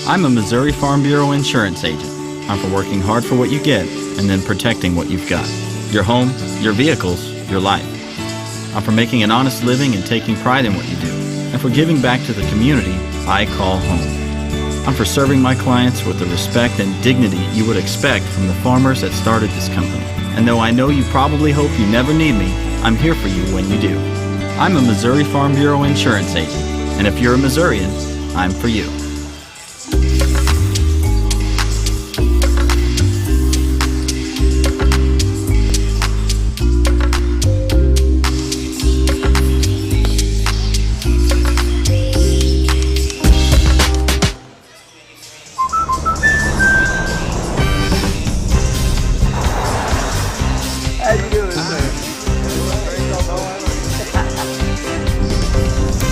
I'm a Missouri Farm Bureau insurance agent. I'm for working hard for what you get and then protecting what you've got. Your home, your vehicles, your life. I'm for making an honest living and taking pride in what you do. And for giving back to the community I call home. I'm for serving my clients with the respect and dignity you would expect from the farmers that started this company. And though I know you probably hope you never need me, I'm here for you when you do. I'm a Missouri Farm Bureau insurance agent. And if you're a Missourian, I'm for you.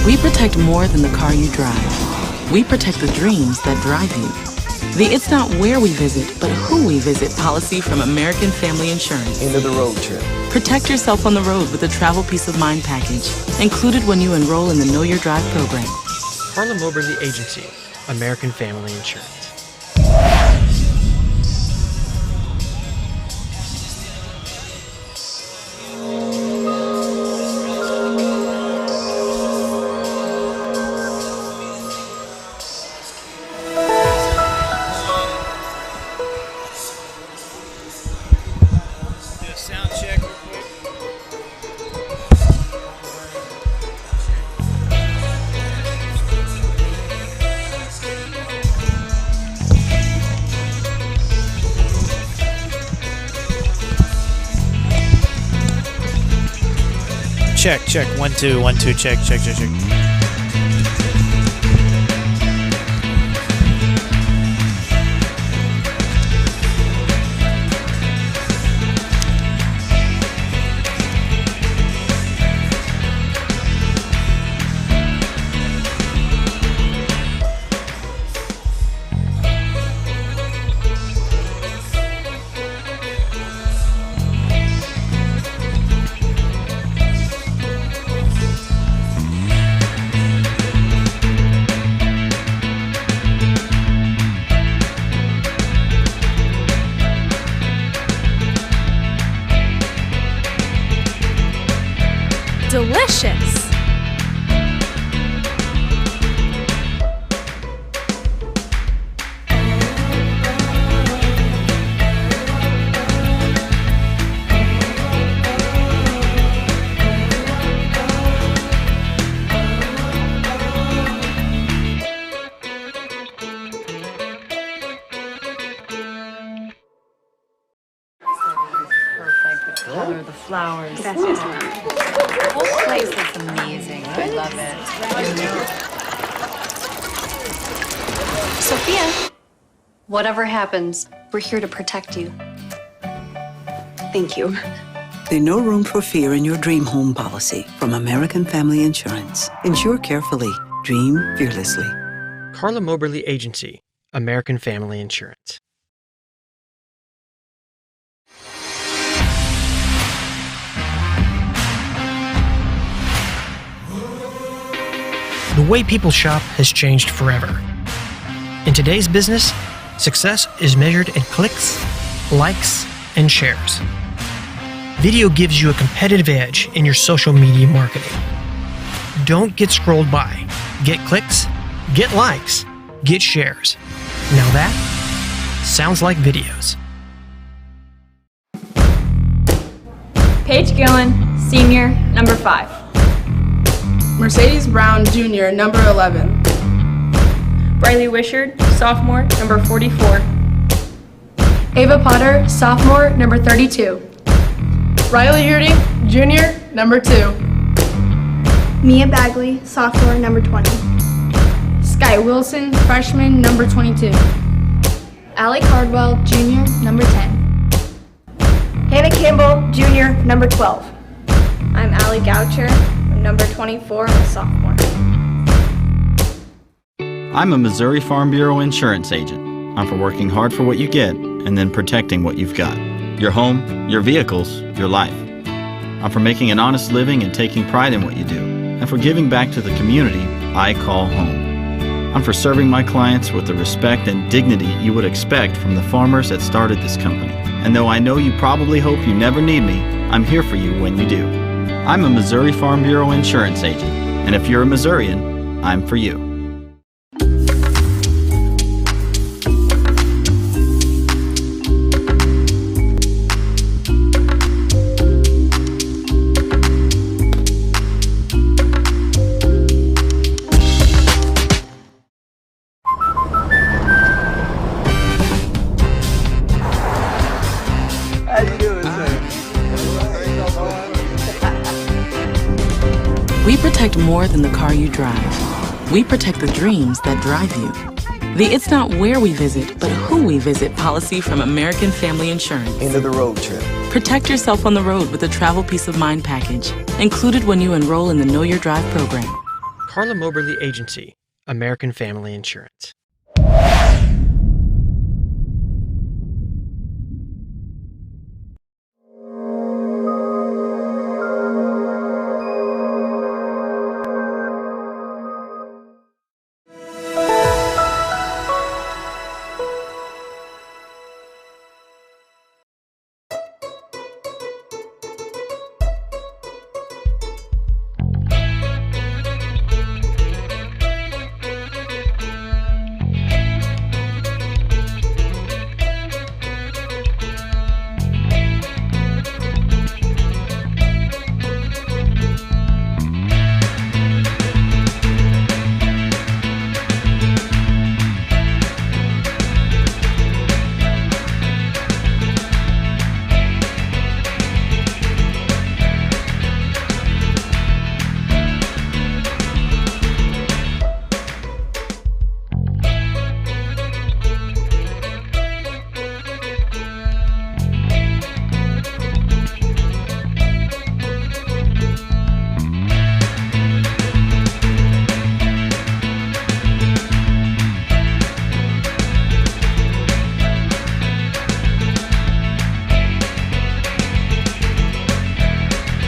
We protect more than the car you drive. We protect the dreams that drive you. The It's Not Where We Visit, but Who We Visit policy from American Family Insurance. End of the road trip. Protect yourself on the road with a travel peace of mind package, included when you enroll in the Know Your Drive program. CARLA MOBERLY Agency, American Family Insurance. Sound check real quick. Check. 1 2 1 2 check. Delicious. Perfect. The color, the flowers. That's just The whole place is amazing. I love it. Sophia, whatever happens, we're here to protect you. Thank you. There's no room for fear in your dream home policy from American Family Insurance. Insure carefully. Dream fearlessly. CARLA MOBERLY Agency, American Family Insurance. The way people shop has changed forever. In today's business, success is measured in clicks, likes, and shares. Video gives you a competitive edge in your social media marketing. Don't get scrolled by. Get clicks, get likes, get shares. Now that sounds like videos. Paige Gillen, senior, number 5. Mercedes Brown, junior, number 11. Briley Wishard, sophomore, number 44. Ava Potter, sophomore, number 32. Riley Yurdy, junior, number 2. Mia Bagley, sophomore, number 20. Sky Wilson, freshman, number 22. Allie Cardwell, junior, number 10. Hannah Campbell, junior, number 12. I'm Allie Goucher, number 24, I'm a sophomore. I'm a Missouri Farm Bureau insurance agent. I'm for working hard for what you get and then protecting what you've got. Your home, your vehicles, your life. I'm for making an honest living and taking pride in what you do, and for giving back to the community I call home. I'm for serving my clients with the respect and dignity you would expect from the farmers that started this company. And though I know you probably hope you never need me, I'm here for you when you do. I'm a Missouri Farm Bureau insurance agent, and if you're a Missourian, I'm for you. We protect more than the car you drive. We protect the dreams that drive you. The It's Not Where We Visit, but Who We Visit policy from American Family Insurance. End of the road trip. Protect yourself on the road with a travel peace of mind package, included when you enroll in the Know Your Drive program. CARLA MOBERLY Agency, American Family Insurance.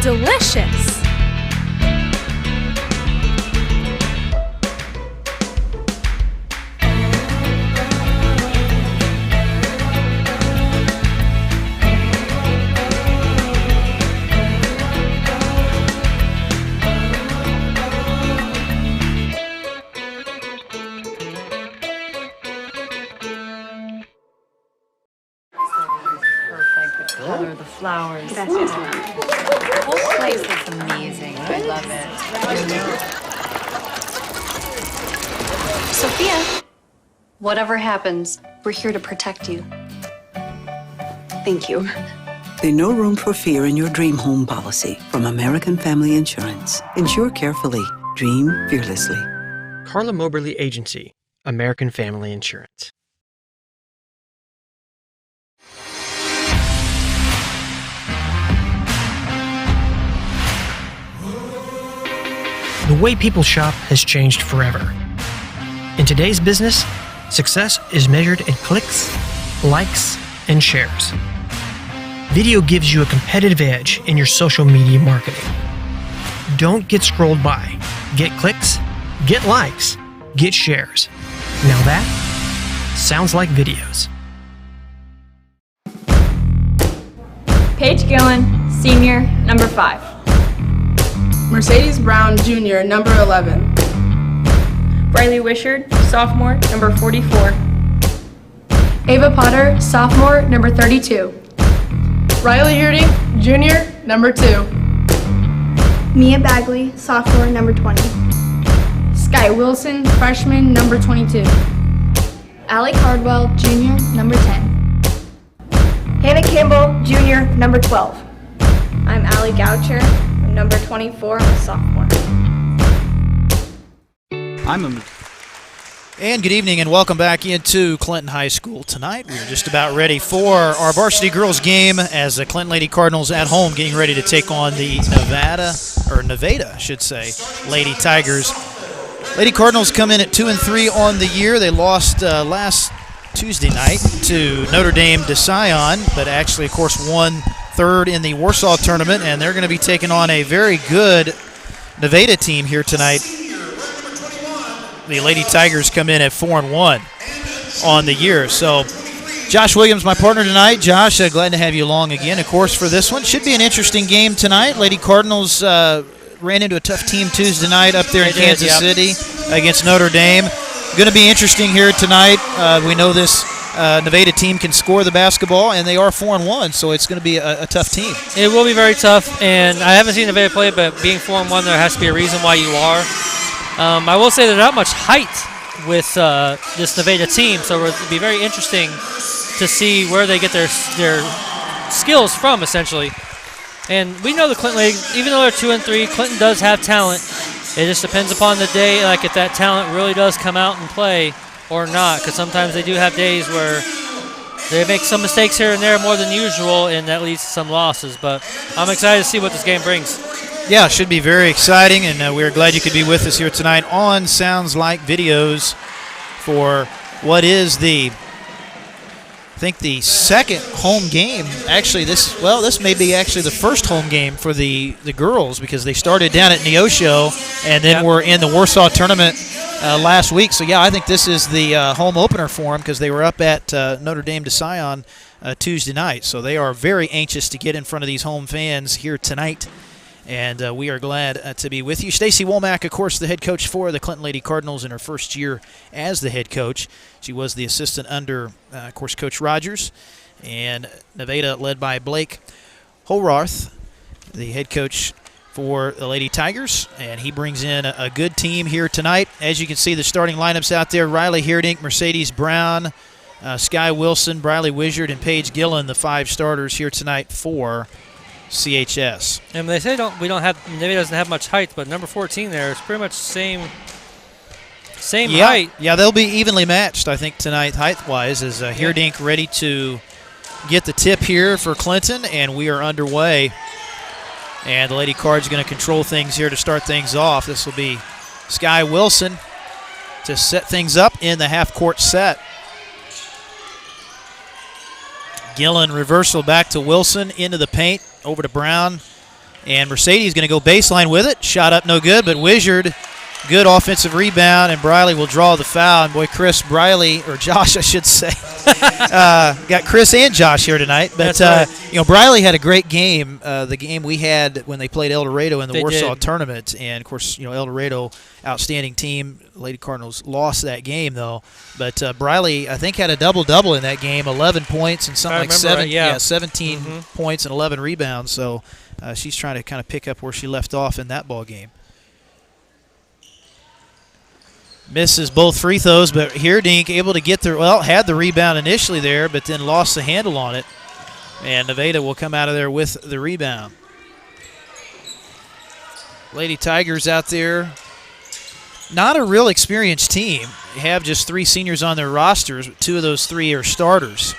Delicious! Perfect. The color, the flowers. The whole place looks amazing. I love it. Sophia, whatever happens, we're here to protect you. Thank you. There's no room for fear in your dream home policy from American Family Insurance. Insure carefully. Dream fearlessly. CARLA MOBERLY Agency, American Family Insurance. The way people shop has changed forever. In today's business, success is measured in clicks, likes, and shares. Video gives you a competitive edge in your social media marketing. Don't get scrolled by. Get clicks, get likes, get shares. Now that sounds like videos. Paige Gillen, senior, number 5. Mercedes Brown, junior, number 11. Riley Wishard, sophomore, number 44. Ava Potter, sophomore, number 32. Riley Herding, junior, number 2. Mia Bagley, sophomore, number 20. Sky Wilson, freshman, number 22. Allie Cardwell, junior, number 10. Hannah Campbell, junior, number 12. I'm Allie Goucher, I'm number 24, I'm a sophomore. And good evening and welcome back into Clinton High School tonight. We're just about ready for our varsity girls game as the Clinton Lady Cardinals at home getting ready to take on the Nevada, I should say, Lady Tigers. Lady Cardinals come in at 2-3 on the year. They lost last Tuesday night to Notre Dame de Sion, but actually, of course, won third in the Warsaw tournament, and they're going to be taking on a very good Nevada team here tonight. the Lady Tigers come in at 4-1 on the year. So Josh Williams, my partner tonight. Josh, glad to have you along again, of course, for this one. Should be an interesting game tonight. Lady Cardinals ran into a tough team Tuesday night up there in Kansas City against Notre Dame. Going to be interesting here tonight. We know this Nevada team can score the basketball, and they are 4-1, so it's going to be a tough team. It will be very tough, and I haven't seen Nevada play, but being 4-1, there has to be a reason why you are. I will say there's not much height with this Nevada team, so it'll be very interesting to see where they get their skills from, essentially. And we know the Clinton Ladies, even though they're 2-3, Clinton does have talent. It just depends upon the day, like if that talent really does come out and play or not, because sometimes they do have days where they make some mistakes here and there more than usual, and that leads to some losses. But I'm excited to see what this game brings. Yeah, it should be very exciting, and we're glad you could be with us here tonight on Sounds Like Videos for what is the second home game. Actually, this may be actually the first home game for the girls, because they started down at Neosho and then were in the Warsaw tournament last week. So, yeah, I think this is the home opener for them, because they were up at Notre Dame de Sion Tuesday night. So they are very anxious to get in front of these home fans here tonight. And we are glad to be with you. Stacy Womack, of course, the head coach for the Clinton Lady Cardinals in her first year as the head coach. She was the assistant under, of course, Coach Rogers. And Nevada led by Blake Holroth, the head coach for the Lady Tigers. And he brings in a good team here tonight. As you can see, the starting lineups out there: Riley Heerdink, Mercedes Brown, Sky Wilson, Briley Wizard, and Paige Gillen, the 5 starters here tonight for CHS. And they say Nevada doesn't have much height, but number 14 there is pretty much same height. Yeah, they'll be evenly matched, I think, tonight height-wise, as Heerdink ready to get the tip here for Clinton, and we are underway. And the Lady Card's going to control things here to start things off. This will be Sky Wilson to set things up in the half-court set. Gillen reversal back to Wilson, into the paint, over to Brown. And Mercedes going to go baseline with it. Shot up no good, but Wizard, good offensive rebound, and Briley will draw the foul. And boy, Josh, I should say. Got Chris and Josh here tonight. But, right. Briley had a great game. The game we had when they played El Dorado in the Warsaw tournament. And, of course, El Dorado, outstanding team. Lady Cardinals lost that game, though. But Briley, I think, had a double-double in that game, 11 points and something like 17 points and 11 rebounds. So she's trying to kind of pick up where she left off in that ball game. Misses both free throws, but Heerdink able to get had the rebound initially there, but then lost the handle on it. And Nevada will come out of there with the rebound. Lady Tigers out there, not a real experienced team. They have just 3 seniors on their rosters, but 2 of those 3 are starters.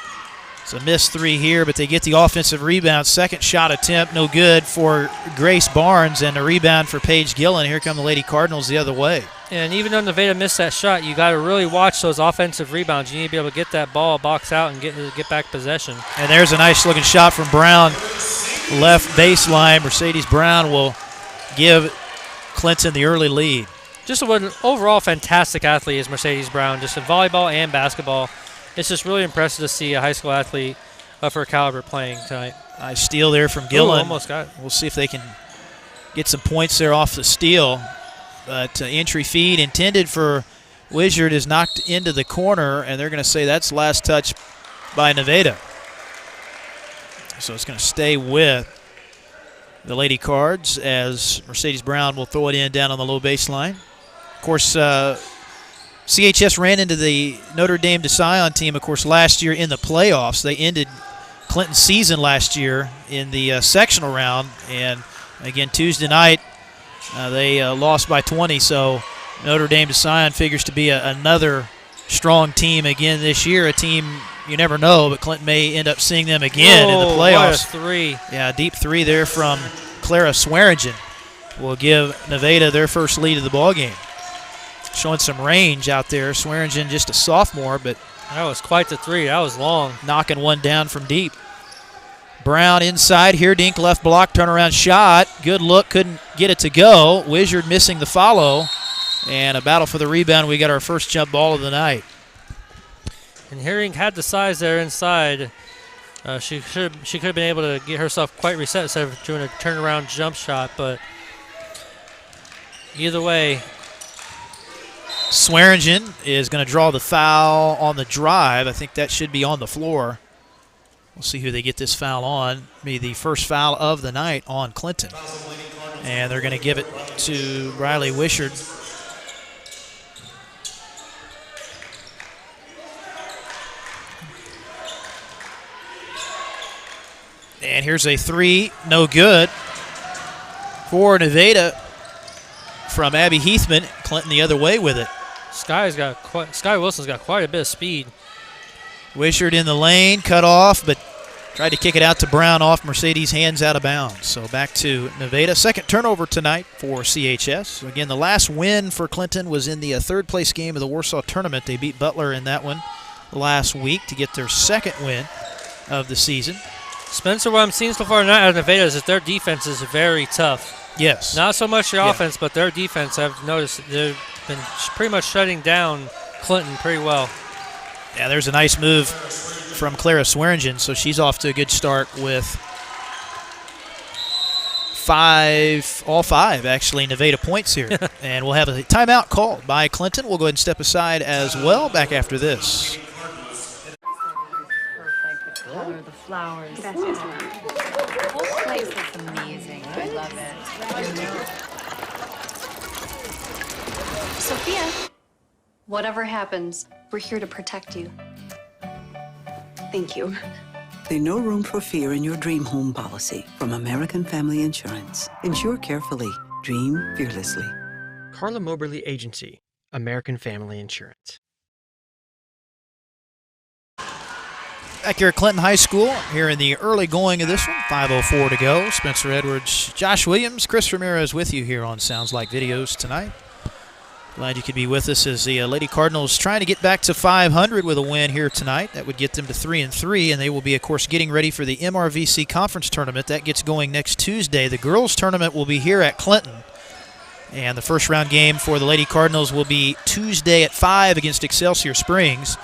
It's a missed 3 here, but they get the offensive rebound. Second shot attempt, no good for Grace Barnes, and a rebound for Paige Gillen. Here come the Lady Cardinals the other way. And even though Nevada missed that shot, you got to really watch those offensive rebounds. You need to be able to get that ball, box out, and get back possession. And there's a nice-looking shot from Brown, left baseline. Mercedes Brown will give Clinton the early lead. Just an overall fantastic athlete is Mercedes Brown, just in volleyball and basketball. It's just really impressive to see a high school athlete of her caliber playing tonight. Nice steal there from Gillen. Almost got it. We'll see if they can get some points there off the steal. But entry feed intended for Wizard is knocked into the corner, and they're going to say that's last touch by Nevada. So it's going to stay with the Lady Cards, as Mercedes Brown will throw it in down on the low baseline. Of course, CHS ran into the Notre Dame de Sion team, of course, last year in the playoffs. They ended Clinton's season last year in the sectional round. And, again, Tuesday night, they lost by 20. So Notre Dame de Sion figures to be another strong team again this year, a team you never know, but Clinton may end up seeing them again in the playoffs. What a 3. Yeah, deep 3 there from Clara Swearingen will give Nevada their first lead of the ballgame. Showing some range out there. Swearingen just a sophomore, but that was quite the 3. That was long. Knocking one down from deep. Brown inside. Heerdink left block, turnaround shot. Good look, couldn't get it to go. Wizard missing the follow. And a battle for the rebound. We got our first jump ball of the night. And Herring had the size there inside. She could have been able to get herself quite reset instead of doing a turnaround jump shot, but either way. Swearingen is going to draw the foul on the drive. I think that should be on the floor. We'll see who they get this foul on. Be the first foul of the night on Clinton. And they're going to give it to Riley Wishart. And here's a three, no good for Nevada from Abby Heathman. Clinton the other way with it. Sky Wilson's got quite a bit of speed. Wishart in the lane, cut off, but tried to kick it out to Brown off Mercedes' hands out of bounds. So back to Nevada. Second turnover tonight for CHS. Again, the last win for Clinton was in the third-place game of the Warsaw tournament. They beat Butler in that one last week to get their second win of the season. Spencer, what I'm seeing so far tonight out of Nevada is that their defense is very tough. Yes. Not so much their offense, but their defense, I've noticed they've been pretty much shutting down Clinton pretty well. Yeah, there's a nice move from Clara Swearingen, so she's off to a good start with all five, actually, Nevada points here. And we'll have a timeout called by Clinton. We'll go ahead and step aside as well back after this. Color, the flowers. The whole place looks amazing. I love it. Sophia, whatever happens, we're here to protect you. Thank you. There's no room for fear in your dream home policy from American Family Insurance. Insure carefully. Dream fearlessly. CARLA MOBERLY Agency, American Family Insurance. Back here at Clinton High School, here in the early going of this one, 5:04 to go. Spencer Edwards, Josh Williams, Chris Ramirez with you here on Sounds Like Videos tonight. Glad you could be with us as the Lady Cardinals trying to get back to 500 with a win here tonight. That would get them to 3-3, and they will be, of course, getting ready for the MRVC Conference Tournament. That gets going next Tuesday. The girls' tournament will be here at Clinton, and the first round game for the Lady Cardinals will be Tuesday at 5 against Excelsior Springs.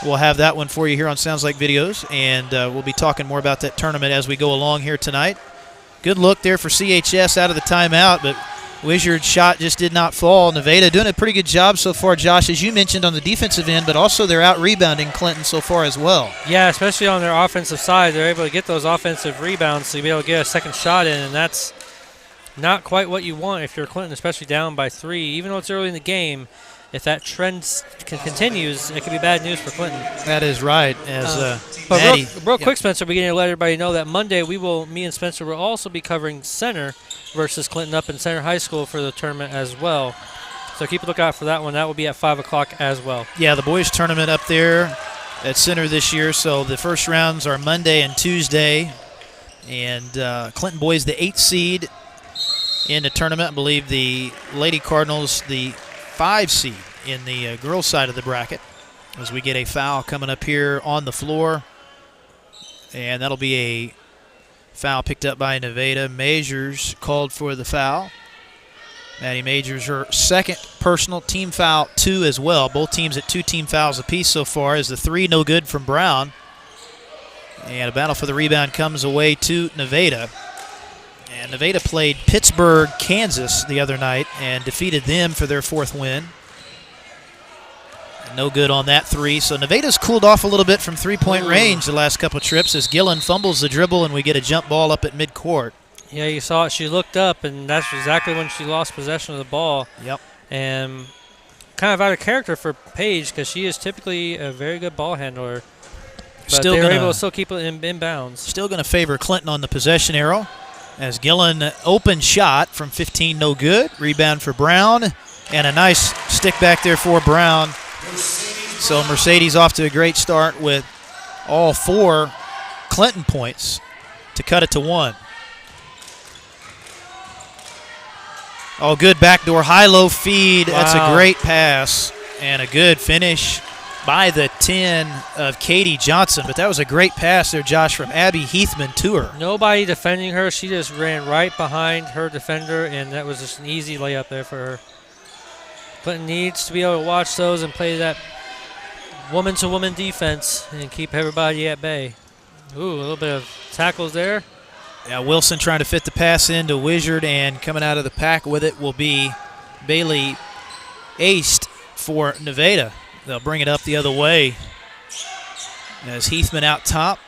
We'll have that one for you here on Sounds Like Videos, and we'll be talking more about that tournament as we go along here tonight. Good look there for CHS out of the timeout, but Wishard's shot just did not fall. Nevada doing a pretty good job so far, Josh, as you mentioned on the defensive end, but also they're out-rebounding Clinton so far as well. Yeah, especially on their offensive side. They're able to get those offensive rebounds so you'll be able to get a second shot in, and that's not quite what you want if you're Clinton, especially down by 3. Even though it's early in the game, if that trend continues, it could be bad news for Clinton. That is right. But real quick, Spencer, we're going to let everybody know that Monday me and Spencer will also be covering Center versus Clinton up in Center High School for the tournament as well. So keep a lookout for that one. That will be at 5 o'clock as well. Yeah, the boys tournament up there at Center this year. So the first rounds are Monday and Tuesday. And Clinton boys the 8th seed in the tournament. I believe the Lady Cardinals the 5 seed in the girls' side of the bracket, as we get a foul coming up here on the floor. And that'll be a foul picked up by Nevada. Majors called for the foul. Maddie Majors, her second personal, team foul 2 as well. Both teams at 2 team fouls apiece so far, as the 3 no good from Brown. And a battle for the rebound comes away to Nevada. And Nevada played Pittsburgh, Kansas the other night and defeated them for their 4th win. No good on that 3. So Nevada's cooled off a little bit from three-point range the last couple of trips as Gillen fumbles the dribble and we get a jump ball up at midcourt. Yeah, you saw it. She looked up, and that's exactly when she lost possession of the ball. Yep. And kind of out of character for Paige because she is typically a very good ball handler. But they were able to still keep it in bounds. Still going to favor Clinton on the possession arrow. As Gillen, open shot from 15, no good. Rebound for Brown, and a nice stick back there for Brown. So Mercedes off to a great start with all 4 Clinton points to cut it to 1. Oh, good backdoor high-low feed. Wow. That's a great pass and a good finish by the 10 of Katie Johnson. But that was a great pass there, Josh, from Abby Heathman to her. Nobody defending her. She just ran right behind her defender, and that was just an easy layup there for her. Clinton needs to be able to watch those and play that woman-to-woman defense and keep everybody at bay. Ooh, a little bit of tackles there. Yeah, Wilson trying to fit the pass into Wizard, and coming out of the pack with it will be Bailey Aced for Nevada. They'll bring it up the other way as Heathman out top.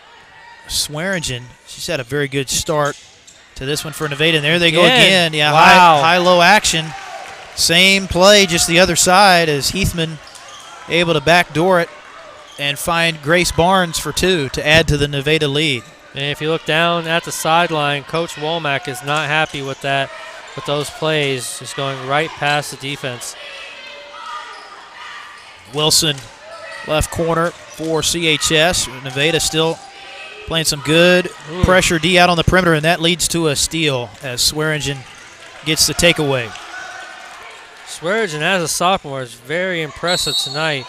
Swearingen, she's had a very good start to this one for Nevada. And there they go again. Yeah, wow. high-low action. Same play, just the other side as Heathman able to backdoor it and find Grace Barnes for 2 to add to the Nevada lead. And if you look down at the sideline, Coach Womack is not happy with that, with those plays, just going right past the defense. Wilson, left corner for CHS. Nevada still playing some good pressure D out on the perimeter, and that leads to a steal as Swearingen gets the takeaway. Swearingen, as a sophomore, is very impressive tonight.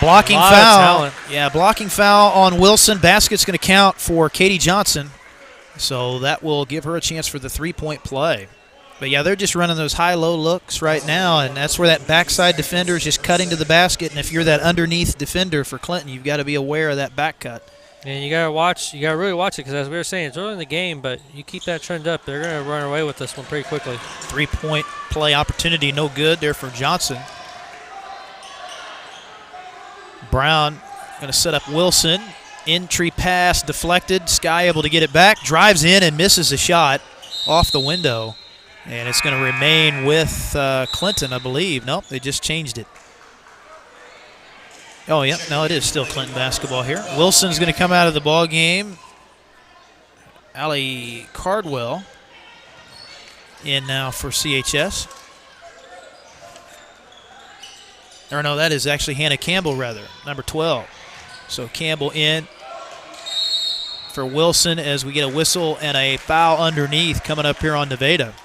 Blocking foul. Yeah, blocking foul on Wilson. Basket's going to count for Katie Johnson. So that will give her a chance for the 3-point play. But, yeah, they're just running those high-low looks right now, and that's where that backside defender is just cutting to the basket. And if you're that underneath defender for Clinton, you've got to be aware of that back cut. And you got to really watch it because, as we were saying, it's early in the game, but you keep that trend up, they're going to run away with this one pretty quickly. 3-point play opportunity, no good there for Johnson. Brown going to set up Wilson. Entry pass deflected. Sky able to get it back. Drives in and misses a shot off the window. And it's going to remain with Clinton, I believe. Nope, they just changed it. Oh, yeah, no, it is still Clinton basketball here. Wilson's going to come out of the ball game. Allie Cardwell in now for CHS. Or no, that is actually Hannah Campbell, rather, number 12. So Campbell in for Wilson as we get a whistle and a foul underneath coming up here on Nevada.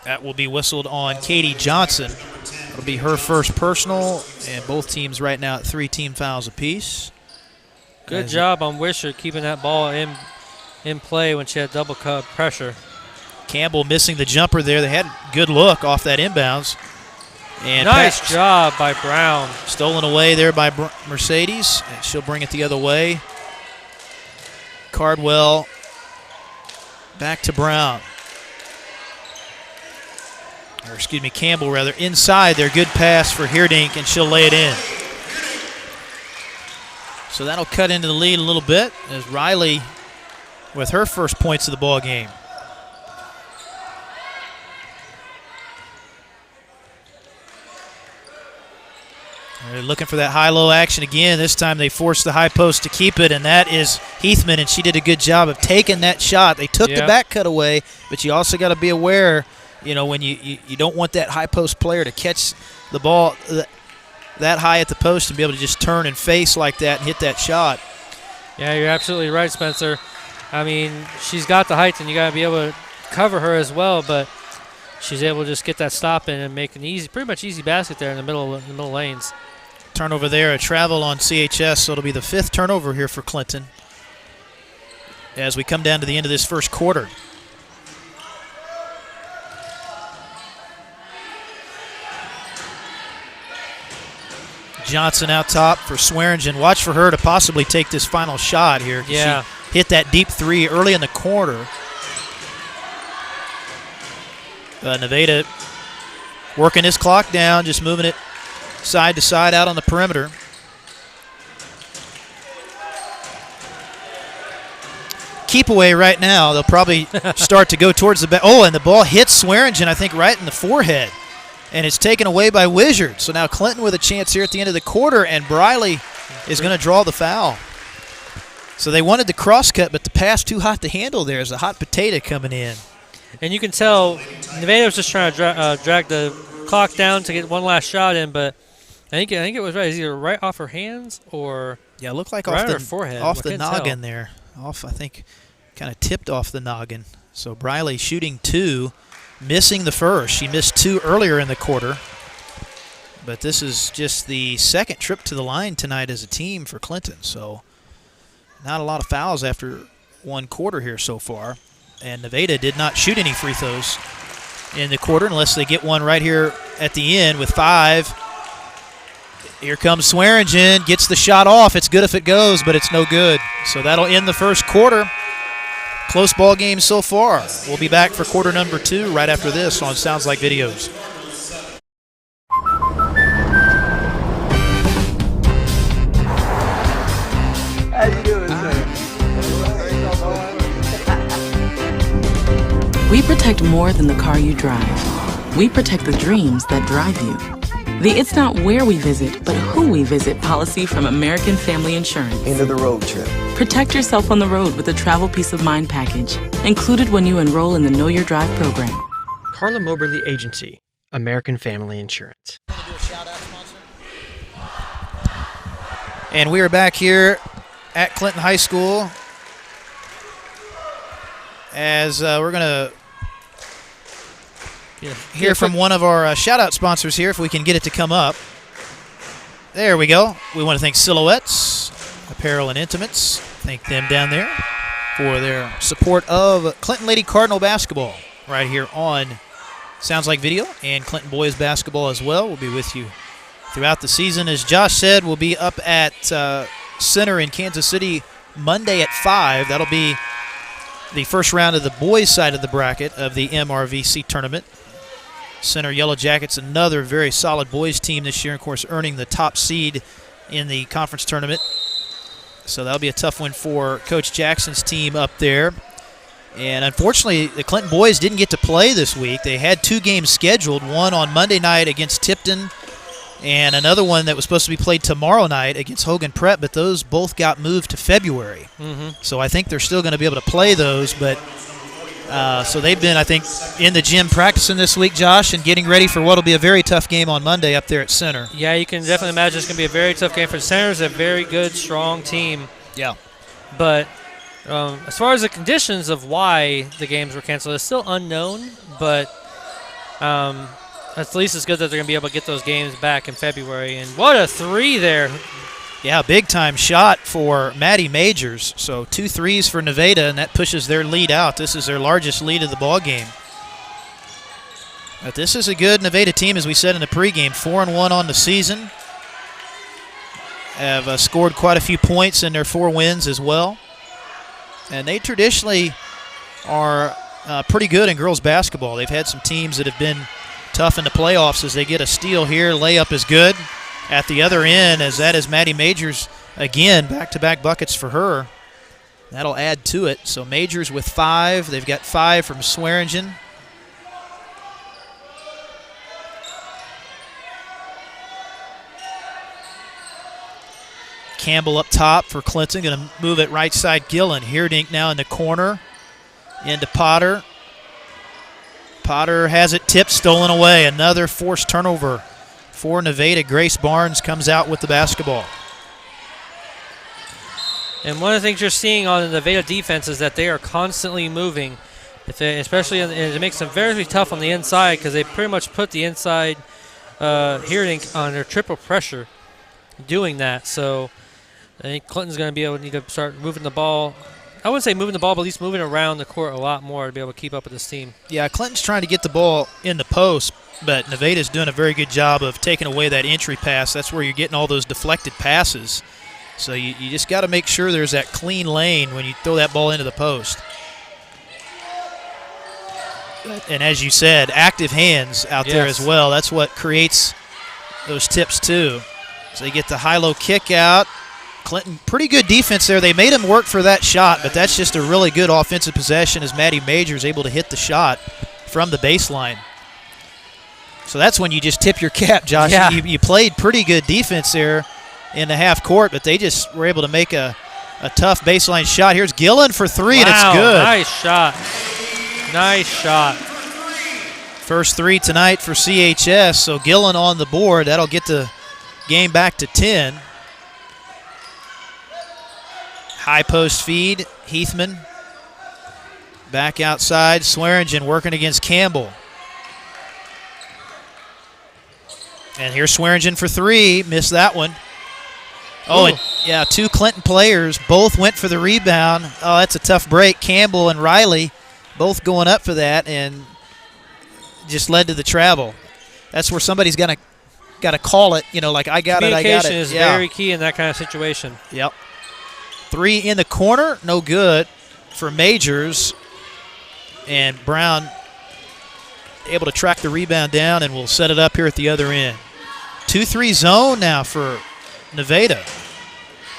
That will be whistled on Katie Johnson. It'll be her first personal, and both teams right now at 3 team fouls apiece. Good job on Wisher keeping that ball in play when she had double cut pressure. Campbell missing the jumper there. They had a good look off that inbounds. And nice job by Brown. Stolen away there by Mercedes, and she'll bring it the other way. Cardwell back to Brown. Or excuse me, Campbell rather, inside there. Good pass for Heerdink, and she'll lay it in. So that'll cut into the lead a little bit as Riley with her first points of the ball game. They're looking for that high-low action again. This time they forced the high post to keep it, and that is Heathman, and she did a good job of taking that shot. They took the back cut away, but you also got to be aware, you know, when you don't want that high post player to catch the ball that high at the post and be able to just turn and face like that and hit that shot. Yeah, you're absolutely right, Spencer. I mean, she's got the height, and you got to be able to cover her as well, but she's able to just get that stop in and make an easy, pretty much easy basket there in the middle lanes. Turnover there, a travel on CHS, so it'll be the 5th turnover here for Clinton as we come down to the end of this first quarter. Johnson out top for Swearingen. Watch for her to possibly take this final shot here. Yeah. She hit that deep 3 early in the quarter. Nevada working this clock down, just moving it side to side out on the perimeter. Keep away right now. They'll probably start to go towards the back. Oh, and the ball hits Swearingen, I think, right in the forehead. And it's taken away by Wizard. So now Clinton with a chance here at the end of the quarter, and Briley is going to draw the foul. So they wanted the cross cut, but the pass too hot to handle there. There's a hot potato coming in. And you can tell Nevada was just trying to drag the clock down to get one last shot in, but I think it was right. It's either right off her hands or it looked like right off the her forehead. off the noggin there. Off, I think, kind of tipped off the noggin. So Briley shooting 2, missing the first. She missed 2 earlier in the quarter. But this is just the 2nd trip to the line tonight as a team for Clinton. So not a lot of fouls after 1 quarter here so far. And Nevada did not shoot any free throws in the quarter unless they get one right here at the end with 5. Here comes Swearingen, gets the shot off. It's good if it goes, but it's no good. So that'll end the first quarter. Close ball game so far. We'll be back for quarter number 2 right after this on Sounds Like Videos. How you doing, sir? We protect more than the car you drive. We protect the dreams that drive you. The It's Not Where We Visit, but Who We Visit policy from American Family Insurance. End of the road trip. Protect yourself on the road with a travel peace of mind package, included when you enroll in the Know Your Drive program. CARLA MOBERLY Agency, American Family Insurance. And we are back here at Clinton High School as we're going to hear from one of our shout-out sponsors here, if we can get it to come up. There we go. We want to thank Silhouettes, Apparel and Intimates. Thank them down there for their support of Clinton Lady Cardinal basketball right here on Sounds Like Video, and Clinton Boys basketball as well. We'll be with you throughout the season. As Josh said, we'll be up at Center in Kansas City Monday at 5. That'll be the first round of the boys' side of the bracket of the MRVC tournament. Center Yellow Jackets, another very solid boys team this year, of course, earning the top seed in the conference tournament. So that'll be a tough one for Coach Jackson's team up there. And unfortunately, the Clinton boys didn't get to play this week. They had 2 games scheduled, one on Monday night against Tipton and another one that was supposed to be played tomorrow night against Hogan Prep, but those both got moved to February. So I think they're still going to be able to play those, but so they've been, I think, in the gym practicing this week, Josh, and getting ready for what will be a very tough game on Monday up there at Center. Yeah, you can definitely imagine it's going to be a very tough game for Center's a very good, strong team. Yeah. But as far as the conditions of why the games were canceled, it's still unknown, but at least it's good that they're going to be able to get those games back in February. And what a 3 there. Yeah, big-time shot for Maddie Majors. So 2 threes for Nevada, and that pushes their lead out. This is their largest lead of the ball game. But this is a good Nevada team, as we said in the pregame. 4-1 on the season. Have scored quite a few points in their 4 wins as well. And they traditionally are pretty good in girls basketball. They've had some teams that have been tough in the playoffs as they get a steal here. Layup is good. At the other end, as that is Maddie Majors again, back-to-back buckets for her. That'll add to it. So Majors with 5. They've got 5 from Swearingen. Campbell up top for Clinton. Going to move it right side Gillen. Heerdink now in the corner. Into Potter. Potter has it tipped, stolen away. Another forced turnover for Nevada. Grace Barnes comes out with the basketball. And one of the things you're seeing on the Nevada defense is that they are constantly moving, especially it makes them very tough on the inside because they pretty much put the inside Heerdink under triple pressure doing that. So I think Clinton's going to be able to need to start moving the ball. I wouldn't say moving the ball, but at least moving around the court a lot more to be able to keep up with this team. Yeah, Clinton's trying to get the ball in the post, but Nevada's doing a very good job of taking away that entry pass. That's where you're getting all those deflected passes. So you just got to make sure there's that clean lane when you throw that ball into the post. And as you said, active hands out there as well. That's what creates those tips too. So they get the high-low kick out. Clinton, pretty good defense there. They made him work for that shot, but that's just a really good offensive possession as Maddie Majors able to hit the shot from the baseline. So that's when you just tip your cap, Josh. Yeah. You played pretty good defense there in the half court, but they just were able to make a tough baseline shot. Here's Gillen for 3, and it's good. Nice shot. Nice shot. First 3 tonight for CHS, so Gillen on the board. That'll get the game back to 10. High post feed, Heathman. Back outside, Swearingen working against Campbell. And here's Swearingen for 3, missed that one. Oh, and, yeah, 2 Clinton players both went for the rebound. Oh, that's a tough break. Campbell and Riley both going up for that, and just led to the travel. That's where somebody's got to call it, like I got it, I got it. Communication is very key in that kind of situation. Yep. 3 in the corner, no good for Majors. And Brown able to track the rebound down and will set it up here at the other end. 2-3 zone now for Nevada.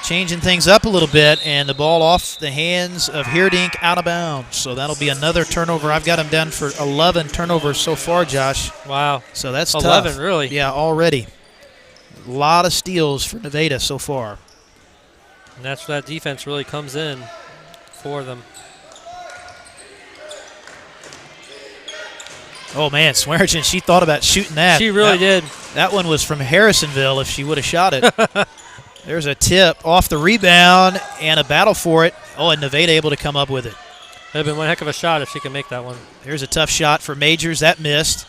Changing things up a little bit, and the ball off the hands of Heerdink out of bounds. So that'll be another turnover. I've got him down for 11 turnovers so far, Josh. Wow. So that's 11, tough. really? Yeah, already. A lot of steals for Nevada so far. And that's where that defense really comes in for them. Oh, man, Swearingen, she thought about shooting that. She really did. That one was from Harrisonville if she would have shot it. There's a tip off the rebound and a battle for it. Oh, and Nevada able to come up with it. That would have been one heck of a shot if she could make that one. There's a tough shot for Majors. That missed.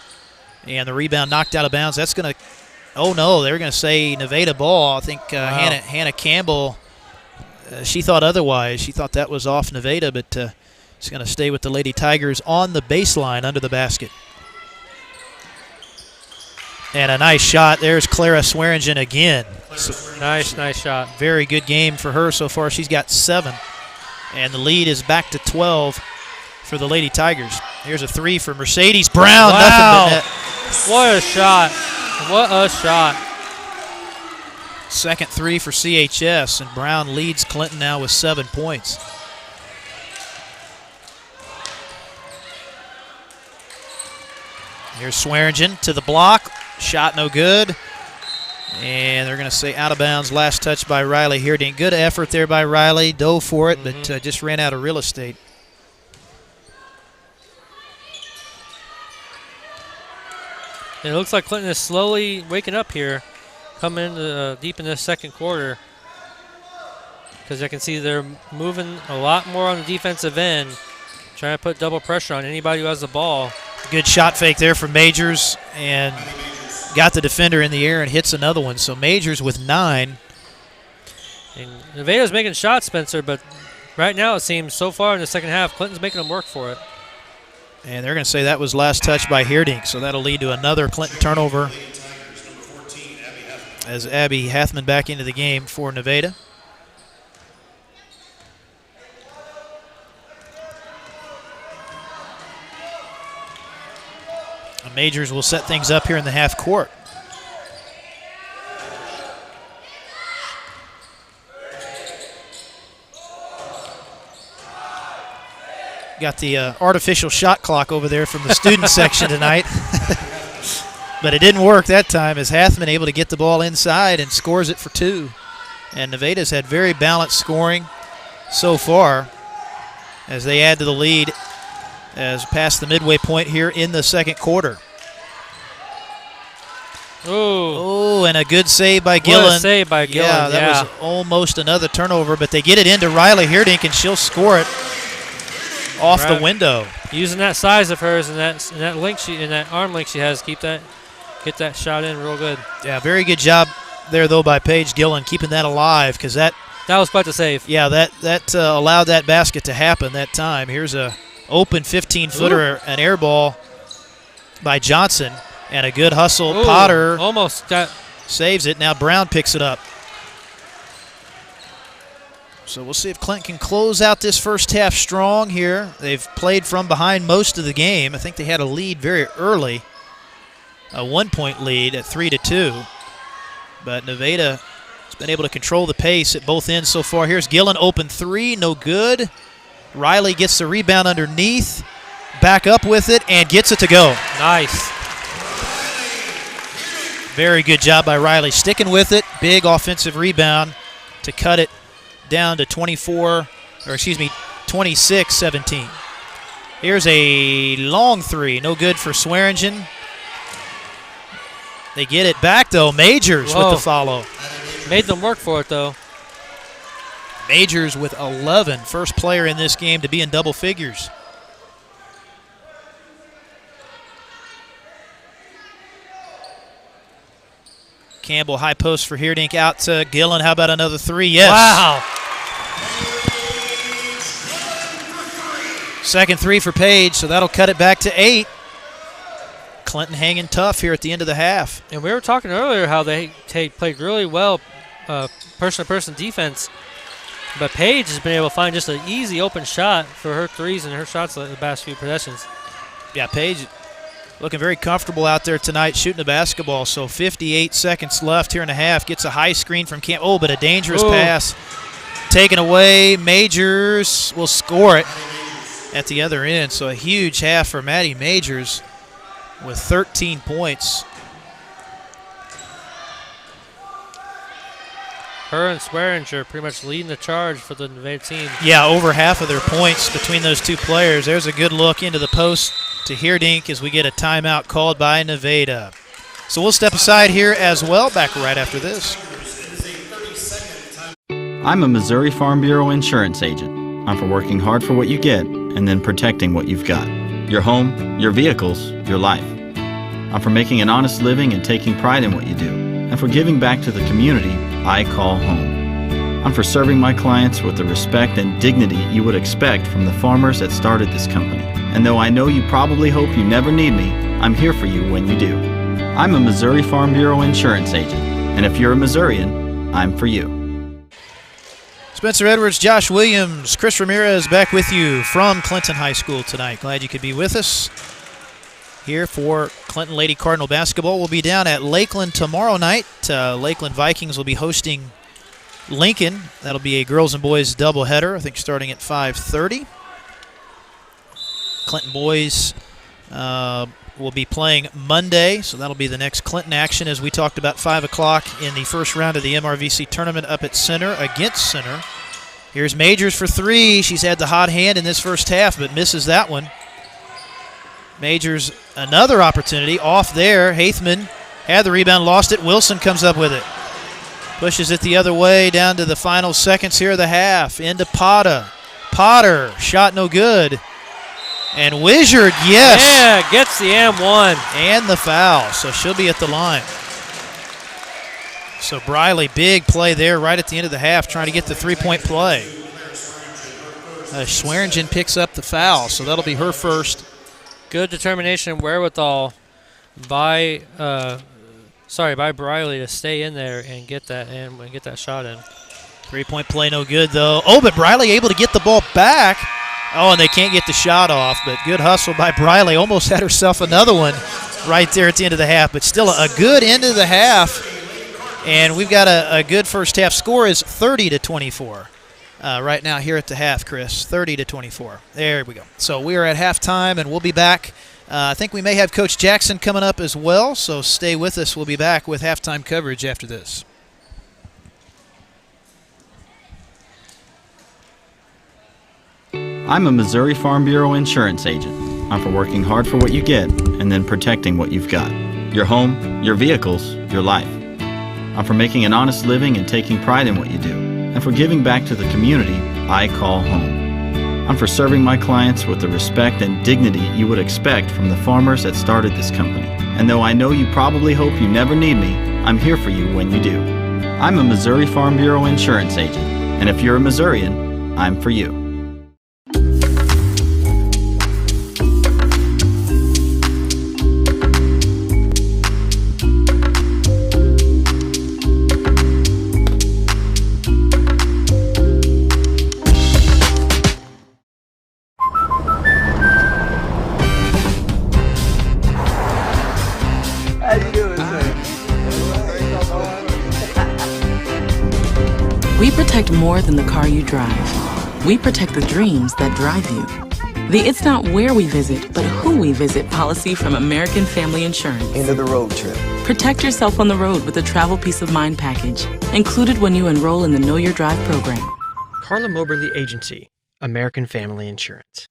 And the rebound knocked out of bounds. That's going to – oh, no, they're going to say Nevada ball. I think Wow. Hannah Campbell, she thought otherwise. She thought that was off Nevada, but it's going to stay with the Lady Tigers on the baseline under the basket. And a nice shot. There's Clara Swearingen again. Nice shot. Very good game for her so far. She's got 7. And the lead is back to 12 for the Lady Tigers. Here's a 3 for Mercedes Brown. Wow. Nothing but net. What a shot. What a shot. Second 3 for CHS, and Brown leads Clinton now with 7 points. Here's Swearingen to the block. Shot no good. And they're going to say out of bounds. Last touch by Riley Heerdink. Good effort there by Riley. Dove for it, but just ran out of real estate. And it looks like Clinton is slowly waking up here, coming deep in the second quarter. Because I can see they're moving a lot more on the defensive end, trying to put double pressure on anybody who has the ball. Good shot fake there from Majors, and got the defender in the air and hits another one. So Majors with 9. And Nevada's making shots, Spencer, but right now it seems so far in the second half, Clinton's making them work for it. And they're going to say that was last touch by Heerdink, so that'll lead to another Clinton turnover as Abby Hathman back into the game for Nevada. Majors will set things up here in the half court. Got the artificial shot clock over there from the student section tonight. But it didn't work that time as Hathman able to get the ball inside and scores it for 2. And Nevada's had very balanced scoring so far as they add to the lead as past the midway point here in the second quarter. Oh, and a good save by Gillen. What a save by Gillen, yeah. That was almost another turnover, but they get it into Riley Heerdink, and she'll score it off the window. Using that size of hers and that length and that arm length she has, get that shot in real good. Yeah, very good job there though by Paige Gillen keeping that alive, because that was quite the save. Yeah, that allowed that basket to happen that time. Here's a open 15-footer, an air ball by Johnson, and a good hustle. Potter almost saves it. Now Brown picks it up. So we'll see if Clinton can close out this first half strong here. They've played from behind most of the game. I think they had a lead very early, a 1-point lead at 3-2. But Nevada has been able to control the pace at both ends so far. Here's Gillen, open 3, no good. Riley gets the rebound underneath, back up with it, and gets it to go. Nice. Very good job by Riley, sticking with it. Big offensive rebound to cut it down to 26-17. Here's a long 3, no good for Swearingen. They get it back, though. Majors with the follow. Made them work for it, though. Majors with 11, first player in this game to be in double figures. Campbell, high post for Heerdink, out to Gillen. How about another 3? Yes. Wow. Second 3 for Paige, so that'll cut it back to 8. Clinton hanging tough here at the end of the half. And we were talking earlier how they played really well person-to-person defense. But Paige has been able to find just an easy open shot for her threes and her shots the past few possessions. Yeah, Paige looking very comfortable out there tonight shooting the basketball. So 58 seconds left here in the half. Gets a high screen from Campbell. Oh, but a dangerous pass taken away. Majors will score it at the other end. So a huge half for Maddie Majors with 13 points. Her and Swearinger pretty much leading the charge for the Nevada team. Yeah, over half of their points between those two players. There's a good look into the post to Heerdink as we get a timeout called by Nevada. So we'll step aside here as well. Back right after this. I'm a Missouri Farm Bureau insurance agent. I'm for working hard for what you get and then protecting what you've got. Your home, your vehicles, your life. I'm for making an honest living and taking pride in what you do, and for giving back to the community I call home. I'm for serving my clients with the respect and dignity you would expect from the farmers that started this company. And though I know you probably hope you never need me, I'm here for you when you do. I'm a Missouri Farm Bureau insurance agent, and if you're a Missourian, I'm for you. Spencer Edwards, Josh Williams, Chris Ramirez back with you from Clinton High School tonight. Glad you could be with us here for Clinton Lady Cardinal basketball. We'll be down at Lakeland tomorrow night. Lakeland Vikings will be hosting Lincoln. That'll be a girls and boys doubleheader, I think starting at 5:30. Clinton boys will be playing Monday, so that'll be the next Clinton action, as we talked about, 5 o'clock in the first round of the MRVC tournament up at Center against Center. Here's Majors for three. She's had the hot hand in this first half, but misses that one. Majors, another opportunity off there. Haithman had the rebound, lost it. Wilson comes up with it. Pushes it the other way down to the final seconds here of the half. Into Potter. Potter, shot no good. And Wizard, yes. Yeah, gets the M1. And the foul, so she'll be at the line. So Briley, big play there right at the end of the half, trying to get the three-point play. Swearingen picks up the foul, so that'll be her first. Good determination and wherewithal by Briley to stay in there and get that shot in. Three-point play no good, though. Oh, but Briley able to get the ball back. Oh, and they can't get the shot off, but good hustle by Briley. Almost had herself another one right there at the end of the half, but still a good end of the half. And we've got a good first half. Score is 30-24 right now here at the half, Chris. 30-24. There we go. So we are at halftime, and we'll be back. I think we may have Coach Jackson coming up as well, so stay with us. We'll be back with halftime coverage after this. I'm a Missouri Farm Bureau insurance agent. I'm for working hard for what you get and then protecting what you've got. Your home, your vehicles, your life. I'm for making an honest living and taking pride in what you do, and for giving back to the community I call home. I'm for serving my clients with the respect and dignity you would expect from the farmers that started this company. And though I know you probably hope you never need me, I'm here for you when you do. I'm a Missouri Farm Bureau insurance agent, and if you're a Missourian, I'm for you. We protect more than the car you drive. We protect the dreams that drive you. The It's Not Where We Visit, but Who We Visit policy from American Family Insurance. End of the road trip. Protect yourself on the road with the Travel Peace of Mind package, included when you enroll in the Know Your Drive program. CARLA MOBERLY Agency, American Family Insurance.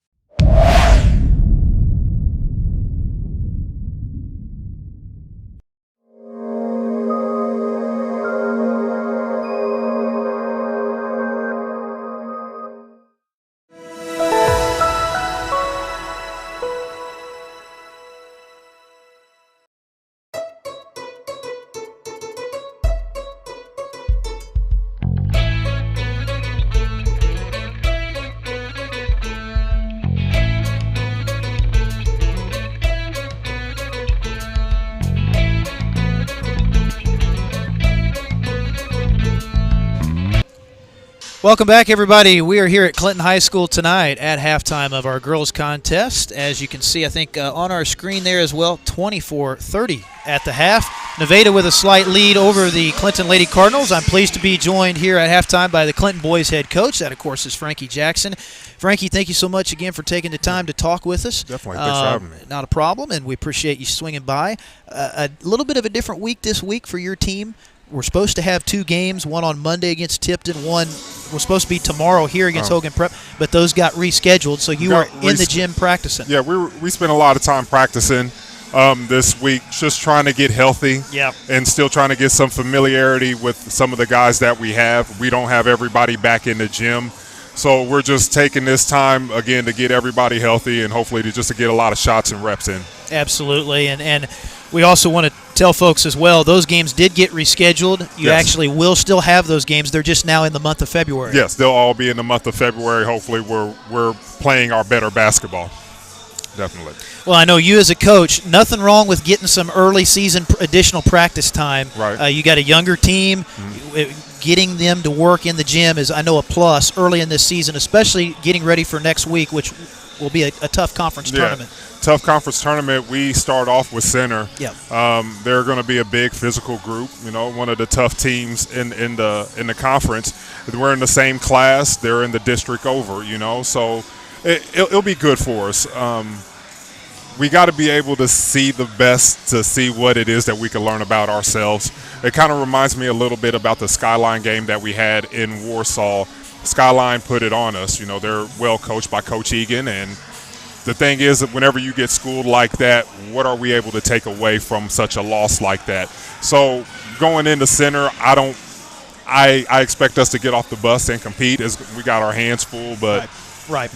Welcome back, everybody. We are here at Clinton High School tonight at halftime of our girls contest. As you can see, I think on our screen there as well, 24-30 at the half. Nevada with a slight lead over the Clinton Lady Cardinals. I'm pleased to be joined here at halftime by the Clinton boys head coach. That, of course, is Frankie Jackson. Frankie, thank you so much again for taking the time to talk with us. Definitely. Thanks for having me. Not a problem, and we appreciate you swinging by. A little bit of a different week this week for your team. We're supposed to have 2 games, one on Monday against Tipton, one was supposed to be tomorrow here against Hogan Prep, but those got rescheduled, so you were in the gym practicing. Yeah, we spent a lot of time practicing this week, just trying to get healthy and still trying to get some familiarity with some of the guys that we have. We don't have everybody back in the gym, so we're just taking this time, again, to get everybody healthy and hopefully to get a lot of shots and reps in. Absolutely, and we also want to tell folks as well, those games did get rescheduled. You actually will still have those games. They're just now in the month of February. Yes, they'll all be in the month of February. Hopefully we're playing our better basketball. Definitely. Well, I know you as a coach, nothing wrong with getting some early season additional practice time. Right. You got a younger team. Mm-hmm. Getting them to work in the gym is, I know, a plus early in this season, especially getting ready for next week, which will be a tough conference tournament. Tough conference tournament. We start off with Center. They're going to be a big physical group. You know, one of the tough teams in the conference. We're in the same class. They're in the district over. You know, so it'll be good for us. We got to be able to see the best to see what it is that we can learn about ourselves. It kind of reminds me a little bit about the Skyline game that we had in Warsaw. Skyline put it on us. You know, they're well coached by Coach Egan, and the thing is that whenever you get schooled like that, what are we able to take away from such a loss like that? So going into Center, I expect us to get off the bus and compete. As we got our hands full, but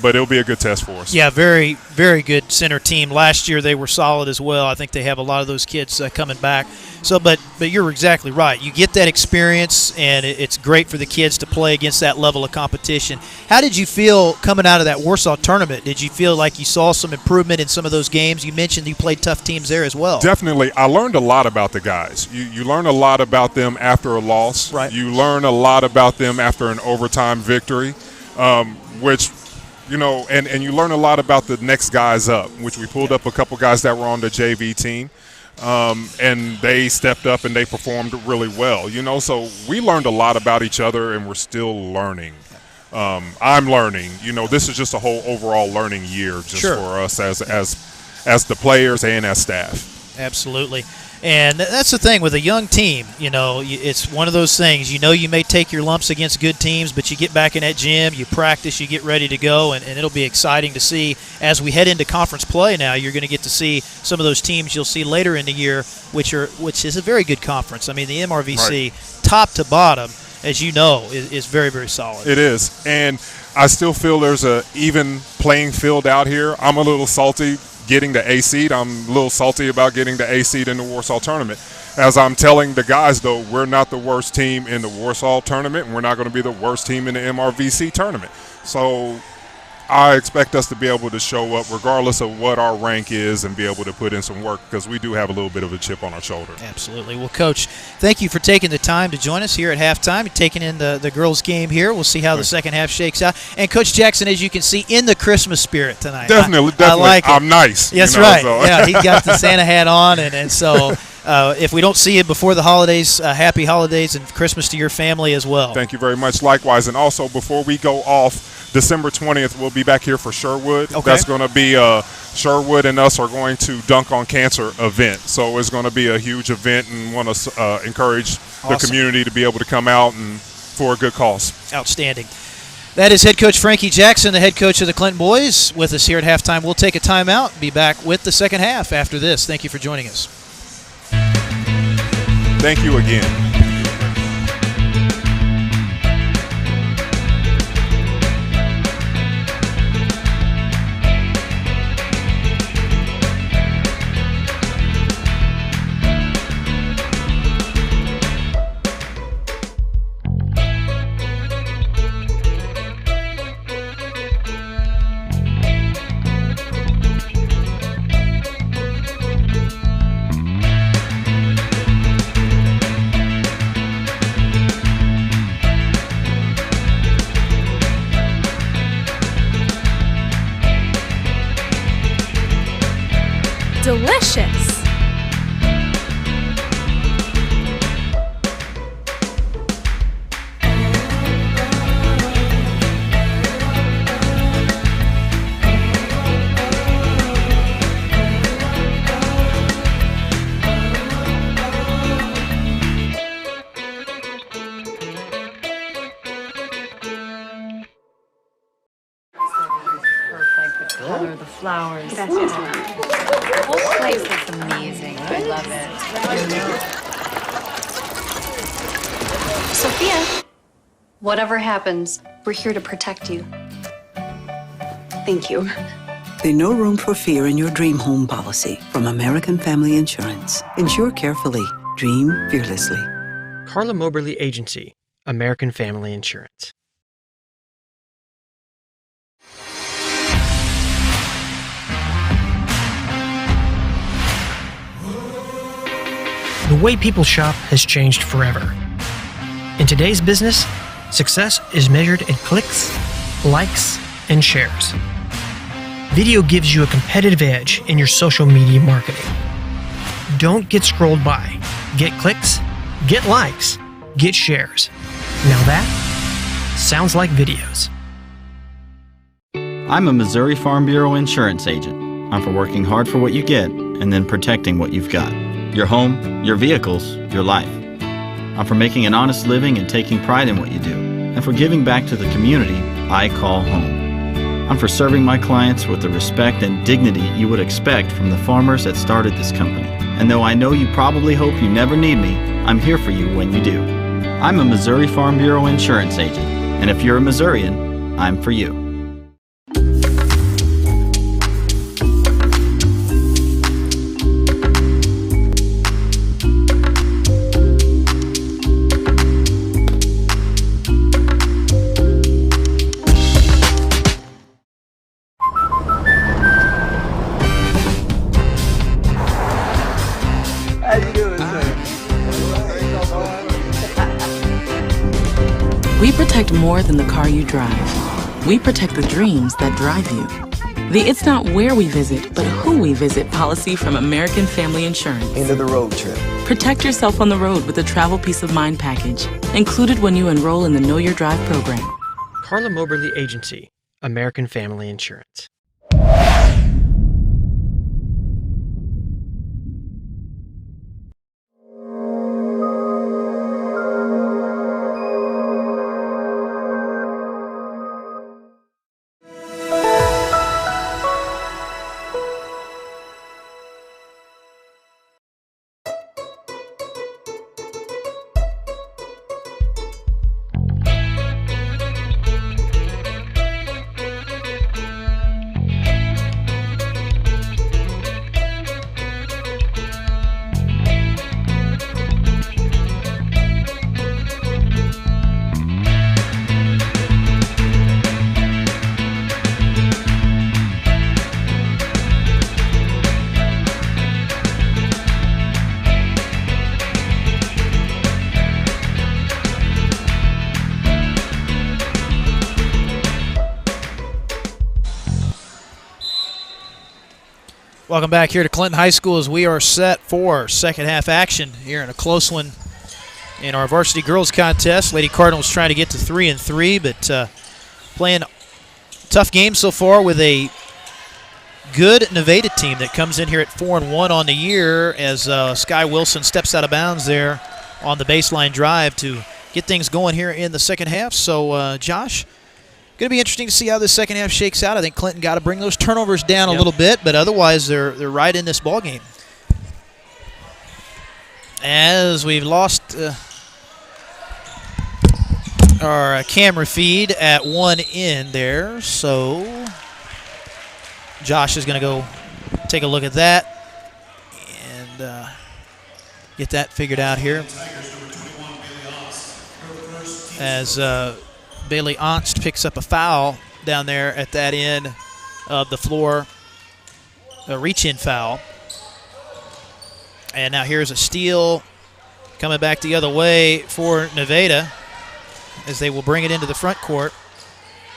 it'll be a good test for us. Yeah, very, very good Center team. Last year they were solid as well. I think they have a lot of those kids coming back. So, but you're exactly right. You get that experience, and it's great for the kids to play against that level of competition. How did you feel coming out of that Warsaw tournament? Did you feel like you saw some improvement in some of those games? You mentioned you played tough teams there as well. Definitely. I learned a lot about the guys. You learn a lot about them after a loss. Right. You learn a lot about them after an overtime victory, which – you know, and you learn a lot about the next guys up, which we pulled up a couple guys that were on the JV team, and they stepped up and they performed really well. You know, so we learned a lot about each other, and we're still learning. I'm learning. You know, this is just a whole overall learning year just for us as the players and as staff. Absolutely. And that's the thing with a young team. You know, it's one of those things. You know, you may take your lumps against good teams, but you get back in that gym, you practice, you get ready to go, and it'll be exciting to see as we head into conference play now. You're going to get to see some of those teams you'll see later in the year, which is a very good conference. I mean, the MRVC, top to bottom, as you know, is very, very solid. It is. And I still feel there's an even playing field out here. I'm a little salty getting the A seed. I'm a little salty about getting the A seed in the Warsaw tournament. As I'm telling the guys, though, we're not the worst team in the Warsaw tournament, and we're not going to be the worst team in the MRVC tournament. So I expect us to be able to show up regardless of what our rank is and be able to put in some work because we do have a little bit of a chip on our shoulder. Absolutely. Well, Coach, thank you for taking the time to join us here at halftime. You're taking in the girls' game here. We'll see how the second half shakes out. And Coach Jackson, as you can see, in the Christmas spirit tonight. Definitely. I like it. I'm nice. That's right. So. Yeah, he got the Santa hat on, and so if we don't see you before the holidays, happy holidays and Christmas to your family as well. Thank you very much. Likewise. And also, before we go off, December 20th, we'll be back here for Sherwood. Okay. That's going to be Sherwood and us are going to Dunk on Cancer event. So it's going to be a huge event and want to encourage the community to be able to come out and for a good cause. Outstanding. That is head coach Frankie Jackson, the head coach of the Clinton boys, with us here at halftime. We'll take a timeout, be back with the second half after this. Thank you for joining us. Thank you again. flowers. Gracias, The whole place looks amazing. I love it. Sophia, whatever happens, we're here to protect you. Thank you. The No Room for Fear in Your Dream Home policy from American Family Insurance. Insure carefully. Dream fearlessly. CARLA MOBERLY Agency, American Family Insurance. The way people shop has changed forever. In today's business, success is measured in clicks, likes, and shares. Video gives you a competitive edge in your social media marketing. Don't get scrolled by. Get clicks, get likes, get shares. Now that sounds like videos. I'm a Missouri Farm Bureau insurance agent. I'm for working hard for what you get and then protecting what you've got. Your home, your vehicles, your life. I'm for making an honest living and taking pride in what you do, and for giving back to the community I call home. I'm for serving my clients with the respect and dignity you would expect from the farmers that started this company. And though I know you probably hope you never need me, I'm here for you when you do. I'm a Missouri Farm Bureau insurance agent, and if you're a Missourian, I'm for you. We protect more than the car you drive. We protect the dreams that drive you. The It's Not Where We Visit, but Who We Visit policy from American Family Insurance. End of the road trip. Protect yourself on the road with the Travel Peace of Mind package, included when you enroll in the Know Your Drive program. CARLA MOBERLY Agency, American Family Insurance. Welcome back here to Clinton High School as we are set for second half action here in a close one in our varsity girls contest. Lady Cardinals trying to get to 3-3, but playing tough game so far with a good Nevada team that comes in here at 4-1 on the year as Sky Wilson steps out of bounds there on the baseline drive to get things going here in the second half. So, Josh, going to be interesting to see how this second half shakes out. I think Clinton got to bring those turnovers down a little bit, but otherwise they're right in this ball game. As we've lost our camera feed at one end there, so Josh is going to go take a look at that and get that figured out here. As Bailey Onst picks up a foul down there at that end of the floor, a reach-in foul. And now here's a steal coming back the other way for Nevada as they will bring it into the front court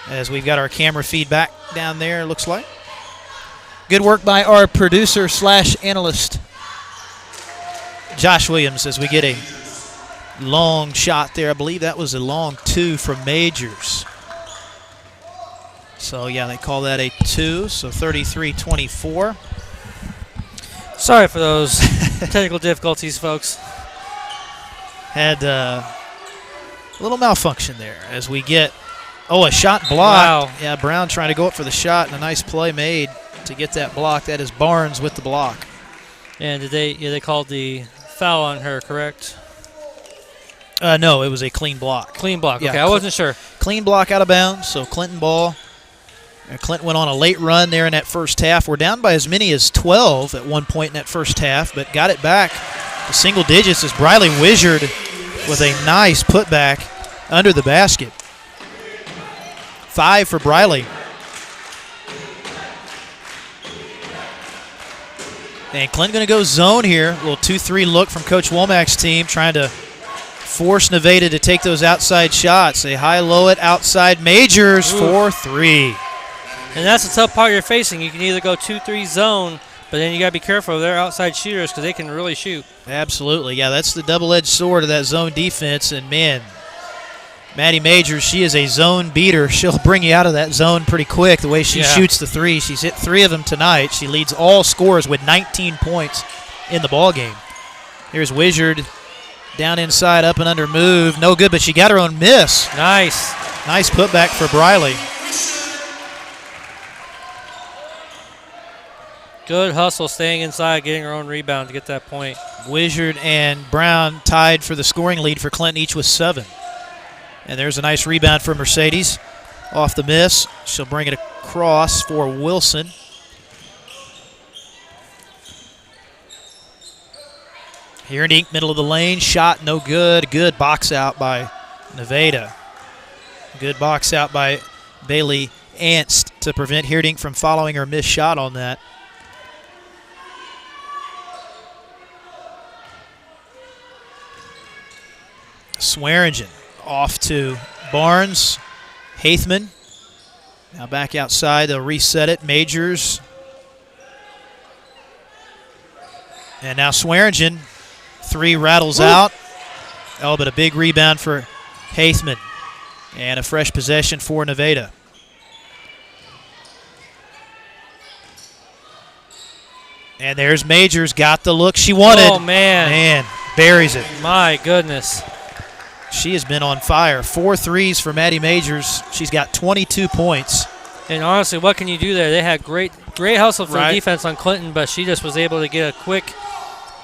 as we've got our camera feed back down there, it looks like. Good work by our producer/analyst, Josh Williams, as we get a long shot there. I believe that was a long two from Majors. So, yeah, they call that a two, so 33-24. Sorry for those technical difficulties, folks. Had a little malfunction there as we get, a shot blocked. Wow. Yeah, Brown trying to go up for the shot and a nice play made to get that block. That is Barnes with the block. And they called the foul on her, correct? No, it was a clean block. Clean block. Yeah, okay, I wasn't sure. Clean block out of bounds, so Clinton ball. Clinton went on a late run there in that first half. We're down by as many as 12 at one point in that first half, but got it back to single digits as Briley Wizard with a nice putback under the basket. 5 for Briley. And Clinton going to go zone here. A little 2-3 look from Coach Womack's team, trying to force Nevada to take those outside shots. They high-low it outside. Majors for 3. And that's the tough part you're facing. You can either go 2-3 zone, but then you got to be careful of their outside shooters because they can really shoot. Absolutely. Yeah, that's the double-edged sword of that zone defense. And, man, Maddie Majors, she is a zone beater. She'll bring you out of that zone pretty quick the way she shoots the three. She's hit 3 of them tonight. She leads all scorers with 19 points in the ballgame. Here's Wizard down inside, up and under move. No good, but she got her own miss. Nice. Nice putback for Briley. Good hustle, staying inside, getting her own rebound to get that point. Wizard and Brown tied for the scoring lead for Clinton, each with 7. And there's a nice rebound for Mercedes off the miss. She'll bring it across for Wilson. Here in middle of the lane, shot no good. Good box out by Nevada. Good box out by Bailey Ernst to prevent Hierdink from following her missed shot on that. Swearingen off to Barnes. Haithman now back outside. They'll reset it. Majors. And now Swearingen. 3 rattles out. Oh, but a big rebound for Haithman. And a fresh possession for Nevada. And there's Majors. Got the look she wanted. Oh, man. Man, buries it. My goodness. She has been on fire. 4 threes for Maddie Majors. She's got 22 points. And honestly, what can you do there? They had great hustle for the defense on Clinton, but she just was able to get a quick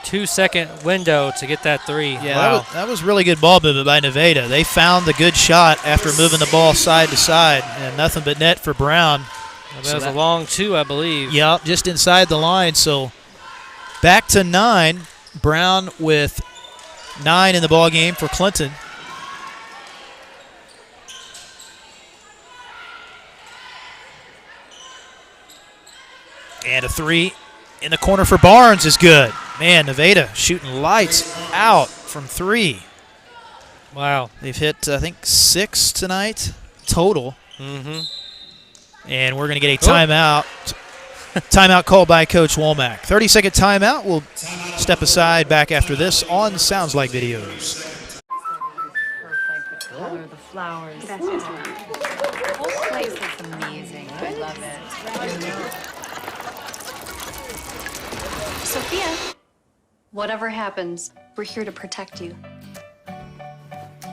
2-second window to get that 3. Yeah, wow. that was really good ball movement by Nevada. They found the good shot after moving the ball side to side, and nothing but net for Brown. That was a long 2, I believe. Yep, just inside the line. So back to 9. Brown with 9 in the ball game for Clinton. And a 3 in the corner for Barnes is good. Man, Nevada shooting lights out from 3. Wow. They've hit, I think, 6 tonight total. Mm-hmm. And we're going to get a timeout. Timeout called by Coach Womack. 30-second timeout. We'll step aside back after this on Sounds Like Videos. Perfect. The color, the flowers. That's just the whole place looks amazing. I love it. Sophia, whatever happens, we're here to protect you.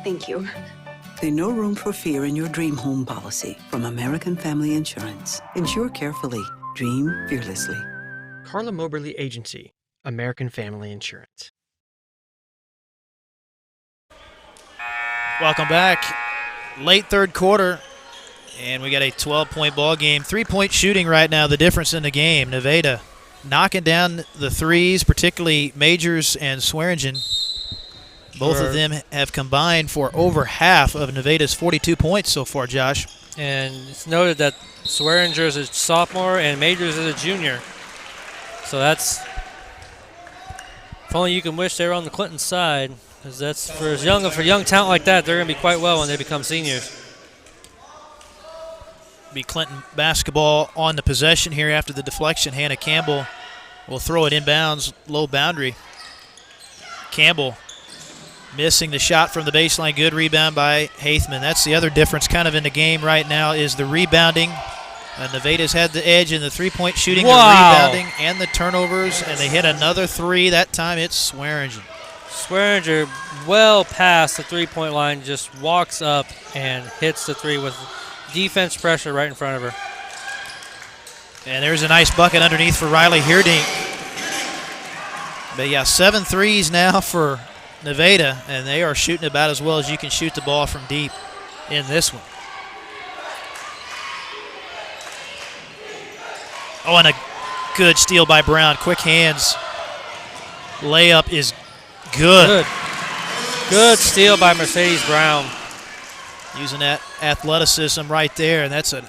Thank you. There's no room for fear in your dream home policy from American Family Insurance. Insure carefully. Dream fearlessly. CARLA MOBERLY Agency, American Family Insurance. Welcome back. Late third quarter, and we got a 12-point ball game. 3-point shooting right now, the difference in the game. Nevada knocking down the threes, particularly Majors and Swearingen. Both of them have combined for over half of Nevada's 42 points so far, Josh. And it's noted that Swearinger is a sophomore and Majors is a junior. So that's, if only you can wish they were on the Clinton side, because that's for young talent like that, they're going to be quite well when they become seniors. Be Clinton basketball on the possession here after the deflection. Hannah Campbell will throw it inbounds, low boundary. Campbell missing the shot from the baseline. Good rebound by Haithman. That's the other difference kind of in the game right now is the rebounding. Nevada's had the edge in the three-point shooting, the rebounding, and the turnovers, and they hit another 3. That time it's Swearingen. Swearinger well past the three-point line, just walks up and hits the 3 with defense pressure right in front of her. And there's a nice bucket underneath for Riley Heerdink. But yeah, 7 threes now for Nevada, and they are shooting about as well as you can shoot the ball from deep in this one. Oh, and a good steal by Brown. Quick hands. Layup is good. Good steal by Mercedes Brown. Using that athleticism right there, and that's a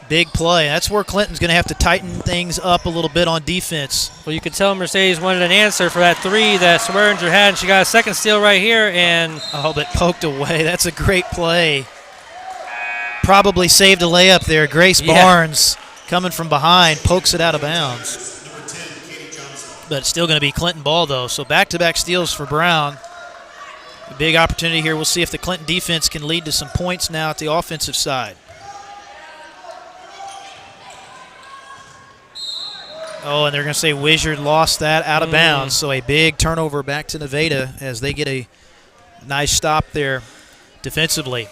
big play. That's where Clinton's going to have to tighten things up a little bit on defense. Well, you could tell Mercedes wanted an answer for that three that Swearinger had, and she got a second steal right here. And but poked away. That's a great play. Probably saved a layup there. Grace Barnes coming from behind, pokes it out of bounds. But it's still going to be Clinton ball, though. So back-to-back steals for Brown. A big opportunity here. We'll see if the Clinton defense can lead to some points now at the offensive side. Oh, and they're going to say Wizard lost that out of bounds. So a big turnover back to Nevada as they get a nice stop there defensively.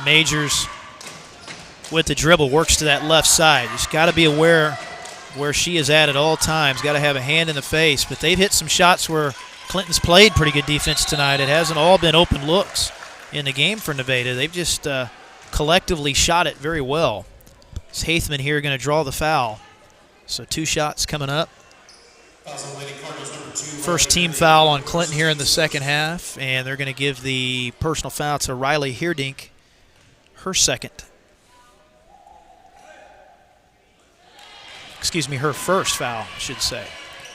Majors with the dribble works to that left side. Just got to be aware where she is at all times. Got to have a hand in the face. But they've hit some shots where Clinton's played pretty good defense tonight. It hasn't all been open looks in the game for Nevada. They've just collectively shot it very well. It's Haithman here going to draw the foul. So 2 shots coming up. First team foul on Clinton here in the second half, and they're going to give the personal foul to Riley Heerdink, her second. Excuse me, her first foul, I should say.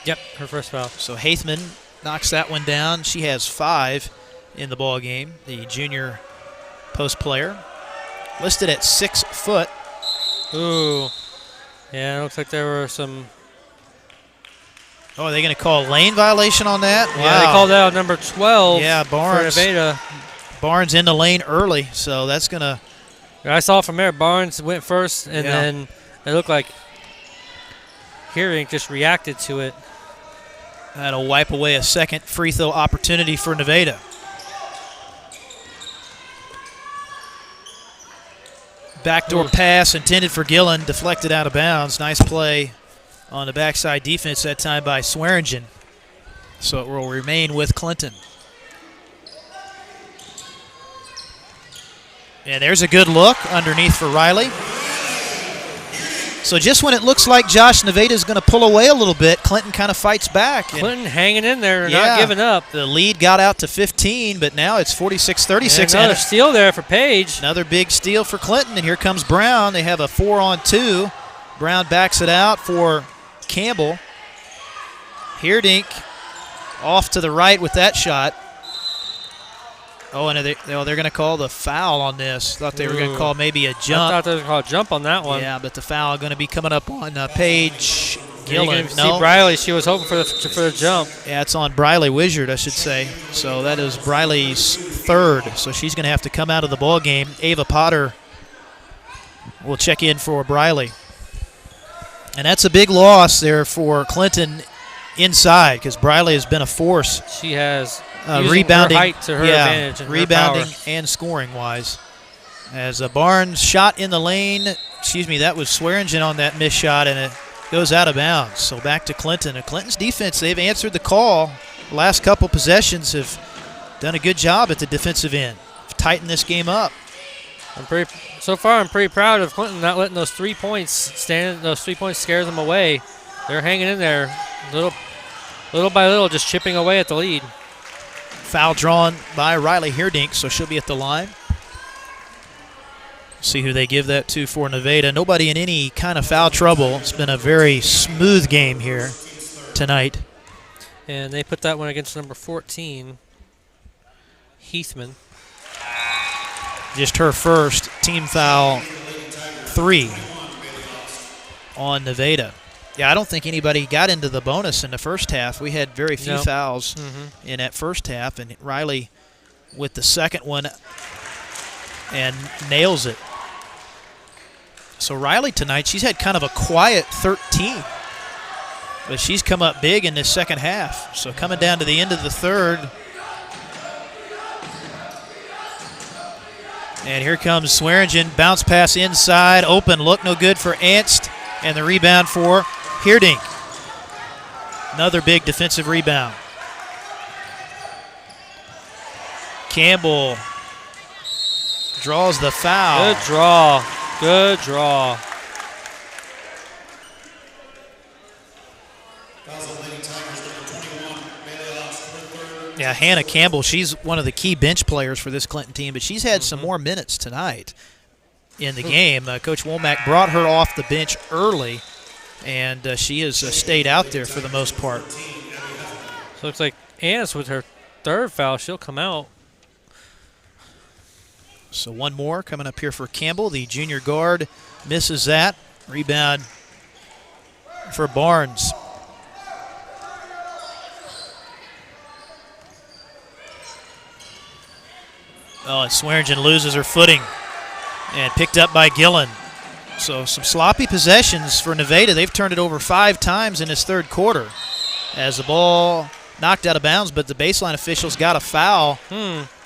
Yep, her first foul. So Haithman knocks that one down. She has 5 in the ball game, the junior post player. Listed at 6 foot. Ooh. Yeah, it looks like there were some. Oh, are they going to call a lane violation on that? Yeah, wow. They called out number 12 Barnes, for Nevada. Barnes in the lane early, so that's going to. I saw from there, Barnes went first, and then it looked like Heerdink just reacted to it. That'll wipe away a second free throw opportunity for Nevada. Backdoor pass intended for Gillen, deflected out of bounds. Nice play on the backside defense that time by Swearingen. So it will remain with Clinton. And there's a good look underneath for Riley. So just when it looks like Josh Nevada is going to pull away a little bit, Clinton kind of fights back. Clinton hanging in there, not giving up. The lead got out to 15, but now it's 46-36. Another steal there for Page. Another big steal for Clinton, and here comes Brown. They have a 4-on-2. Brown backs it out for Campbell. Heerdink off to the right with that shot. Oh, and they're going to call the foul on this. Thought they were going to call maybe a jump. I thought they were going to call a jump on that one. Yeah, but the foul going to be coming up on Page Gillen. See Briley, she was hoping for the jump. Yeah, it's on Briley Wizard, I should say. So that is Briley's third. So she's going to have to come out of the ball game. Ava Potter will check in for Briley. And that's a big loss there for Clinton inside because Briley has been a force. She has. Rebounding, her height to her advantage and rebounding her and scoring wise. As a Barnes shot in the lane, that was Swearingen on that missed shot, and it goes out of bounds. So back to Clinton. And Clinton's defense, they've answered the call. The last couple possessions have done a good job at the defensive end. Tighten this game up. So far, I'm pretty proud of Clinton not letting those 3 points stand. Those 3 points scare them away. They're hanging in there, little by little, just chipping away at the lead. Foul drawn by Riley Heerdink, so she'll be at the line. See who they give that to for Nevada. Nobody in any kind of foul trouble. It's been a very smooth game here tonight. And they put that one against number 14, Heathman. Just her first team foul 3 on Nevada. Yeah, I don't think anybody got into the bonus in the first half. We had very few fouls in that first half, and Riley with the second one and nails it. So Riley tonight, she's had kind of a quiet 13, but she's come up big in this second half. So coming down to the end of the third, And here comes Swearingen. Bounce pass inside. Open look, no good for Ernst. And the rebound for Heerdink. Another big defensive rebound. Campbell draws the foul. Good draw. Good draw. Yeah, Hannah Campbell, she's one of the key bench players for this Clinton team, but she's had some more minutes tonight in the game. Coach Womack brought her off the bench early, and she has stayed out there for the most part. So it looks like Annis with her third foul, she'll come out. So one more coming up here for Campbell. The junior guard misses that. Rebound for Barnes. Oh, and Swearingen loses her footing and picked up by Gillen. So some sloppy possessions for Nevada. They've turned it over 5 times in this third quarter as the ball knocked out of bounds, but the baseline officials got a foul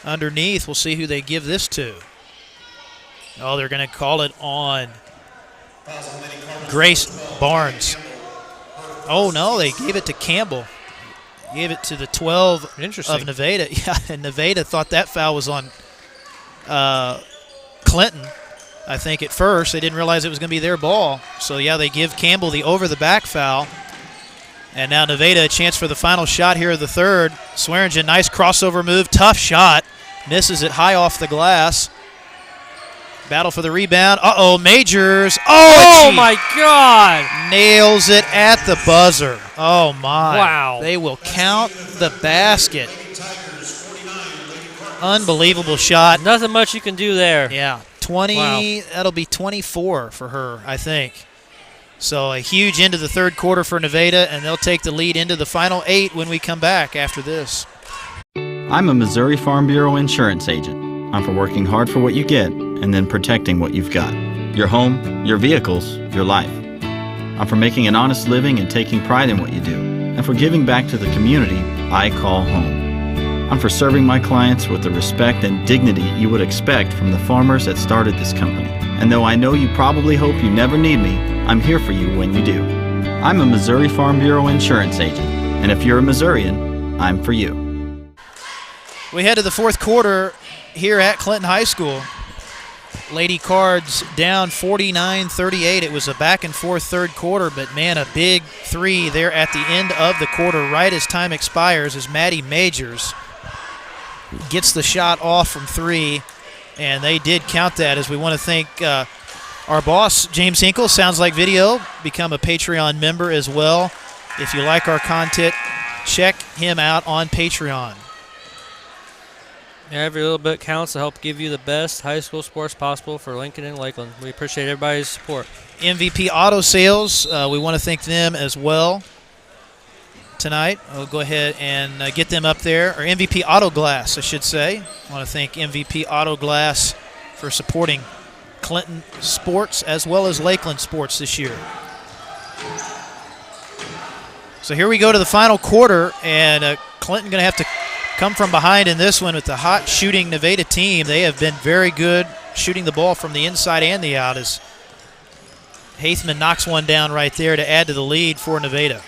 underneath. We'll see who they give this to. Oh, they're going to call it on Grace Barnes. Oh, no, they gave it to Campbell. Gave it to the 12 of Nevada. Yeah, and Nevada thought that foul was on Clinton, I think, at first. They didn't realize it was going to be their ball. So, yeah, they give Campbell the over-the-back foul. And now Nevada a chance for the final shot here of the third. Swearingen, nice crossover move, tough shot. Misses it high off the glass. Battle for the rebound. Uh-oh, Majors. Oh my God. Nails it at the buzzer. Oh, my. Wow. They will count the basket. Unbelievable shot. Nothing much you can do there. Yeah, 20. Wow. That'll be 24 for her, I think. So a huge end of the third quarter for Nevada, and they'll take the lead into the final 8 when we come back after this. I'm a Missouri Farm Bureau insurance agent. I'm for working hard for what you get and then protecting what you've got. Your home, your vehicles, your life. I'm for making an honest living and taking pride in what you do, and for giving back to the community I call home. I'm for serving my clients with the respect and dignity you would expect from the farmers that started this company. And though I know you probably hope you never need me, I'm here for you when you do. I'm a Missouri Farm Bureau insurance agent, and if you're a Missourian, I'm for you. We head to the fourth quarter here at Clinton High School. Lady Cards down 49-38. It was a back-and-forth third quarter, but, man, a big 3 there at the end of the quarter right as time expires as Maddie Majors gets the shot off from 3, and they did count that. As we want to thank our boss, James Hinkle, Sounds Like Video. Become a Patreon member as well. If you like our content, check him out on Patreon. Every little bit counts to help give you the best high school sports possible for Lincoln and Lakeland. We appreciate everybody's support. MVP Auto Sales, we want to thank them as well tonight. We'll go ahead and get them up there. Or MVP Auto Glass, I should say. I want to thank MVP Auto Glass for supporting Clinton sports as well as Lakeland sports this year. So here we go to the final quarter, and Clinton going to have to come from behind in this one with the hot shooting Nevada team. They have been very good shooting the ball from the inside and the out as Haithman knocks one down right there to add to the lead for Nevada.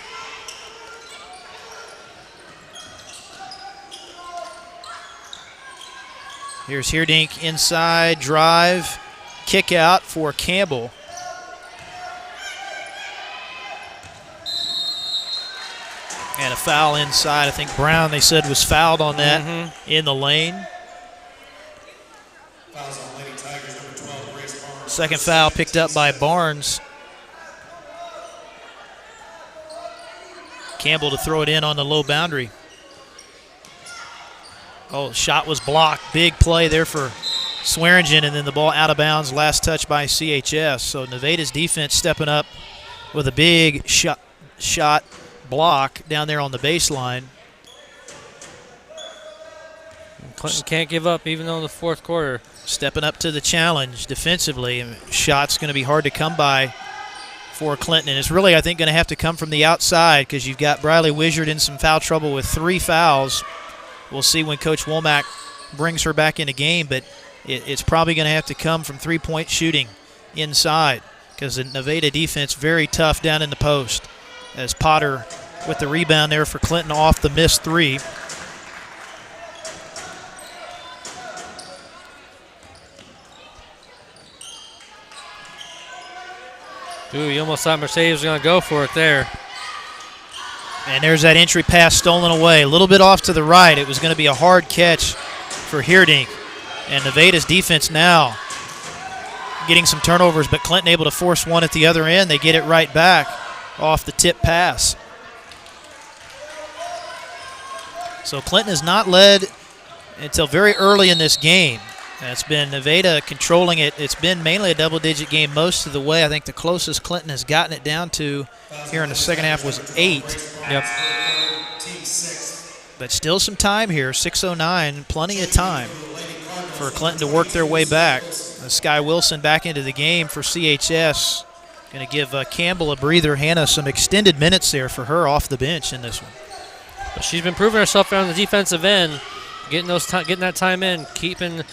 Here's Heerdink inside, drive, kick out for Campbell. And a foul inside. I think Brown, they said, was fouled on that in the lane. Second foul picked up by Barnes. Campbell to throw it in on the low boundary. Oh, the shot was blocked. Big play there for Swearingen, and then the ball out of bounds. Last touch by CHS. So Nevada's defense stepping up with a big shot block down there on the baseline. Clinton can't give up even though in the fourth quarter. Stepping up to the challenge defensively. Shot's going to be hard to come by for Clinton. And it's really, I think, going to have to come from the outside because you've got Briley Wizard in some foul trouble with 3 fouls. We'll see when Coach Womack brings her back in the game. But it's probably going to have to come from three-point shooting inside, because the Nevada defense very tough down in the post, as Potter with the rebound there for Clinton off the missed three. Ooh, you almost thought Mercedes was going to go for it there. And there's that entry pass stolen away. A little bit off to the right. It was going to be a hard catch for Heerdink. And Nevada's defense now getting some turnovers, but Clinton able to force one at the other end. They get it right back off the tip pass. So Clinton has not led until very early in this game. It's been Nevada controlling it. It's been mainly a double-digit game most of the way. I think the closest Clinton has gotten it down to here in the second half was 8. Yep. But still some time here, 6:09, plenty of time for Clinton to work their way back. Sky Wilson back into the game for CHS. Going to give Campbell a breather. Hannah some extended minutes there for her off the bench in this one. But she's been proving herself on the defensive end, getting that time in, keeping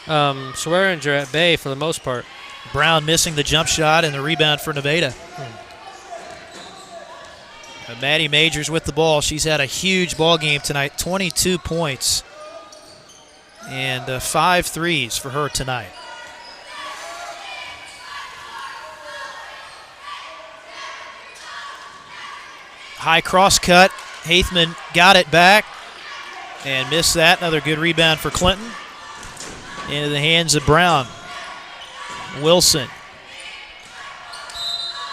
Schweringer at bay for the most part. Brown missing the jump shot and the rebound for Nevada. Maddie Majors with the ball. She's had a huge ball game tonight, 22 points and 5 threes for her tonight. High cross cut. Haithman got it back and missed that. Another good rebound for Clinton. Into the hands of Brown. Wilson